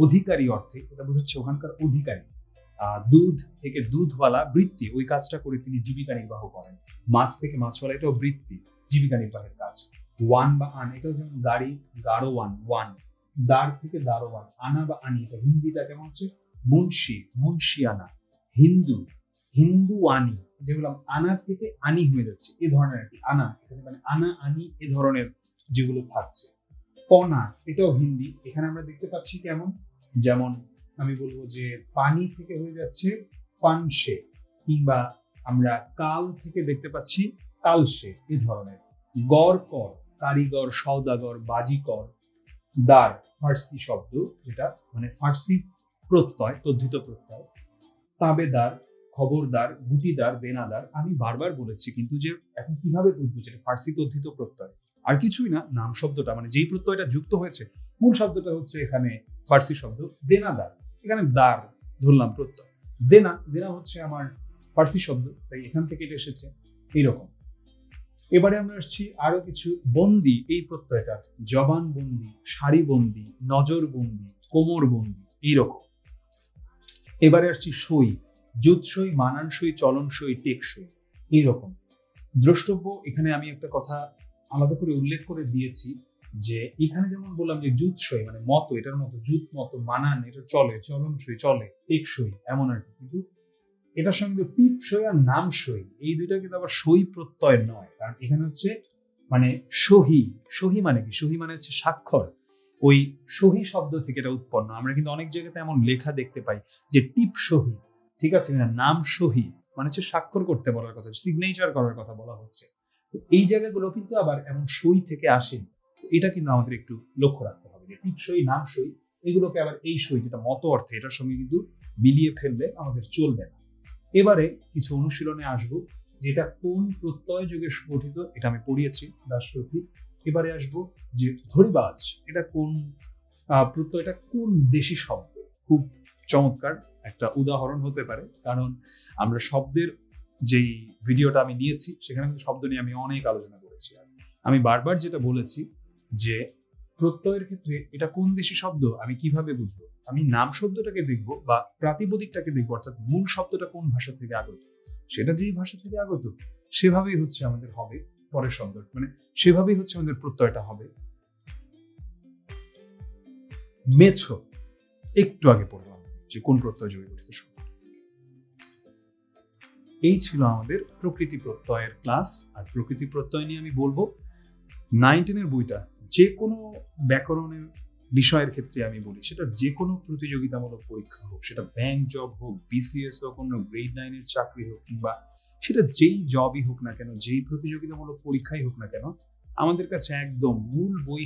অধিকারী অর্থে, এটা বোঝাচ্ছে ওখানকার অধিকারী। দুধ থেকে দুধওয়ালা, বৃত্তি, ওই কাজটা করে তিনি জীবিকা নির্বাহ করেন। মাছ থেকে মাছওয়ালা, এটাও বৃত্তি, জীবিকা নির্বাহের কাজ। ওয়ান বা আন, এটাও যেমন গাড়ি, গাড়োয়ান, ওয়ান। দার থেকে দারোয়ান, আনা বা আনি, এটা হিন্দিটা কেমন হচ্ছে মুন্সি, মুন্সিয়ানা। হিন্দু, হিন্দু আনি, যেগুলো আনা থেকে আনি হয়ে যাচ্ছে, এ ধরনের আর কি। আনা, মানে আনা, আনি, এ ধরনের যেগুলো থাকছে। পনা, এটাও হিন্দি। এখানে আমরা দেখতে পাচ্ছি কেমন, যেমন আমি বলবো যে পানি থেকে হয়ে যাচ্ছে পানসে, কিংবা আমরা কাল থেকে দেখতে পাচ্ছি কালসে, এ ধরনের। গড়, কর, কারিগর, সওদাগর, বাজিকর। দার, ফার্সি শব্দ, যেটা মানে ফার্সি প্রত্যয়, তদ্ধিত প্রত্যয়। তাবেদার, খবরদার, গুটিদার, দেনাদার। আমি বারবার বলেছি কিন্তু যে এখন কিভাবে বুঝবো যেটা ফার্সি তদ্ধিত প্রত্যয়? আর কিছুই না, নাম শব্দটা মানে যেই প্রত্যয়টা যুক্ত হয়েছে, মূল শব্দটা হচ্ছে এখানে ফার্সি শব্দ দেনাদার। এখানে দার ধরলাম প্রত্যয়, দেনা, দেনা হচ্ছে আমার ফার্সি শব্দ, তাই এখান থেকে এটা এসেছে, এইরকম। এবারে আমরা আসছি আরো কিছু। বন্দি, এই প্রত্যয়টা জবান বন্দি, সারি বন্দি, নজর বন্দি, কোমর বন্দি, এইরকম। এবারে আসছি সই, জুৎসই, মানানসই, চলনসই, টেকসই, এইরকম। দ্রষ্টব্য, এখানে আমি একটা কথা আলাদা করে উল্লেখ করে দিয়েছি যে এখানে যেমন বললাম যে জুৎসই মানে মতো, এটার মতো, জুত মতো, মানান, এটা চলে, চলনসই চলে, টেকসই, এমন আর কি। কিন্তু এটার সঙ্গে টিপ সই আর নাম সই, এই দুইটা কিন্তু আবার সই প্রত্যয় নয়, কারণ এখানে হচ্ছে মানে সহি। সহি মানে কি? সহি মানে হচ্ছে স্বাক্ষর। ওই সহি শব্দ থেকে এটা উৎপন্ন। আমরা কিন্তু অনেক জায়গাতে এমন লেখা দেখতে পাই যে টিপ সহি, ঠিক আছে না, নাম সহি মানে হচ্ছে স্বাক্ষর করতে বলার কথা, সিগনেচার করার কথা বলা হচ্ছে। এই জায়গাগুলো কিন্তু আবার এমন সই থেকে আসেনি। এটা কিন্তু আমাদের একটু লক্ষ্য রাখতে হবে যে টিপ সই, নাম সই, এগুলোকে আবার এই সই যেটা মত অর্থে, এটার সঙ্গে কিন্তু মিলিয়ে ফেললে আমাদের চলবে না। এবারে কিছু অনুশীলনে আসবো, যেটা কোন প্রত্যয় যুগে গঠিত, এটা আমি পড়িয়েছি দাশরথী। এবারে আসবো যে ধরিবাজ, এটা কোন প্রত্যয়টা কোন দেশি শব্দ। খুব চমৎকার একটা উদাহরণ হতে পারে, কারণ আমরা শব্দের যেই ভিডিওটা আমি নিয়েছি সেখানে কিন্তু শব্দ নিয়ে আমি অনেক আলোচনা করেছি। আমি বারবার যেটা বলেছি যে প্রত্যয়ের ক্ষেত্রে এটা কোন দেশি শব্দ আমি কিভাবে বুঝবো? আমি নাম শব্দটাকে দেখবো বা প্রাতিপদিকটাকে দেখবো, অর্থাৎ মূল শব্দটা কোন ভাষা থেকে আগত, সেটা যেই ভাষা থেকে আগত সেভাবেই হচ্ছে আমাদের হবে পরের শব্দ, মানে সেভাবেই হচ্ছে আমাদের প্রত্যয়টা হবে। মেছো একটু আগে পড়লাম যে কোন প্রত্যয় যোগে গঠিত শব্দ। এই ছিল আমাদের প্রকৃতি প্রত্যয়ের ক্লাস। আর প্রকৃতি প্রত্যয় নিয়ে আমি বলবো 9-10 বইটা, যে কোনো ব্যাকরণের বিষয়ের ক্ষেত্রে আমি বলি, সেটা যে কোনো প্রতিযোগিতামূলক পরীক্ষা হোক, সেটা ব্যাংক জব হোক, বিসিএস হোক, অন্য গ্রেড 9-এর চাকরি হোক, কিংবা সেটা যেই জবই হোক না কেন, যেই প্রতিযোগিতামূলক পরীক্ষাই হোক না কেন, আমাদের কাছে একদম মূল বই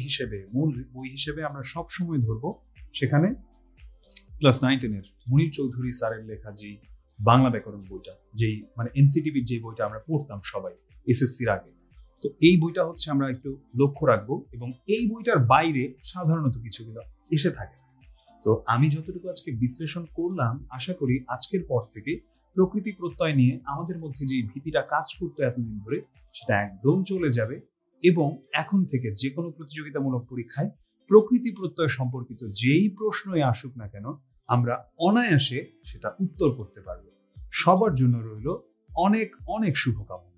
হিসেবে আমরা সবসময় ধরবো সেখানে ক্লাস 9-10-এর মুনীর চৌধুরী স্যারের লেখা যে বাংলা ব্যাকরণ বইটা, যেই মানে এনসিটিভির যে বইটা আমরা পড়তাম সবাই এসএসসির আগে। তো এই বইটা হচ্ছে আমরা একটু লক্ষ্য রাখবো, এবং এই বইটার বাইরে সাধারণত কিছুগুলো এসে থাকে। তো আমি যতটুকু আজকে বিশ্লেষণ করলাম, আশা করি আজকের পর থেকে প্রকৃতি প্রত্যয় নিয়ে আমাদের মধ্যে যে ভীতিটা কাজ করতো এতদিন ধরে, সেটা একদম চলে যাবে, এবং এখন থেকে যে কোনো প্রতিযোগিতামূলক পরীক্ষায় প্রকৃতি প্রত্যয় সম্পর্কিত যেই প্রশ্নই আসুক না কেন, আমরা অনায়াসে সেটা উত্তর করতে পারবো। সবার জন্য রইল অনেক অনেক শুভকামনা।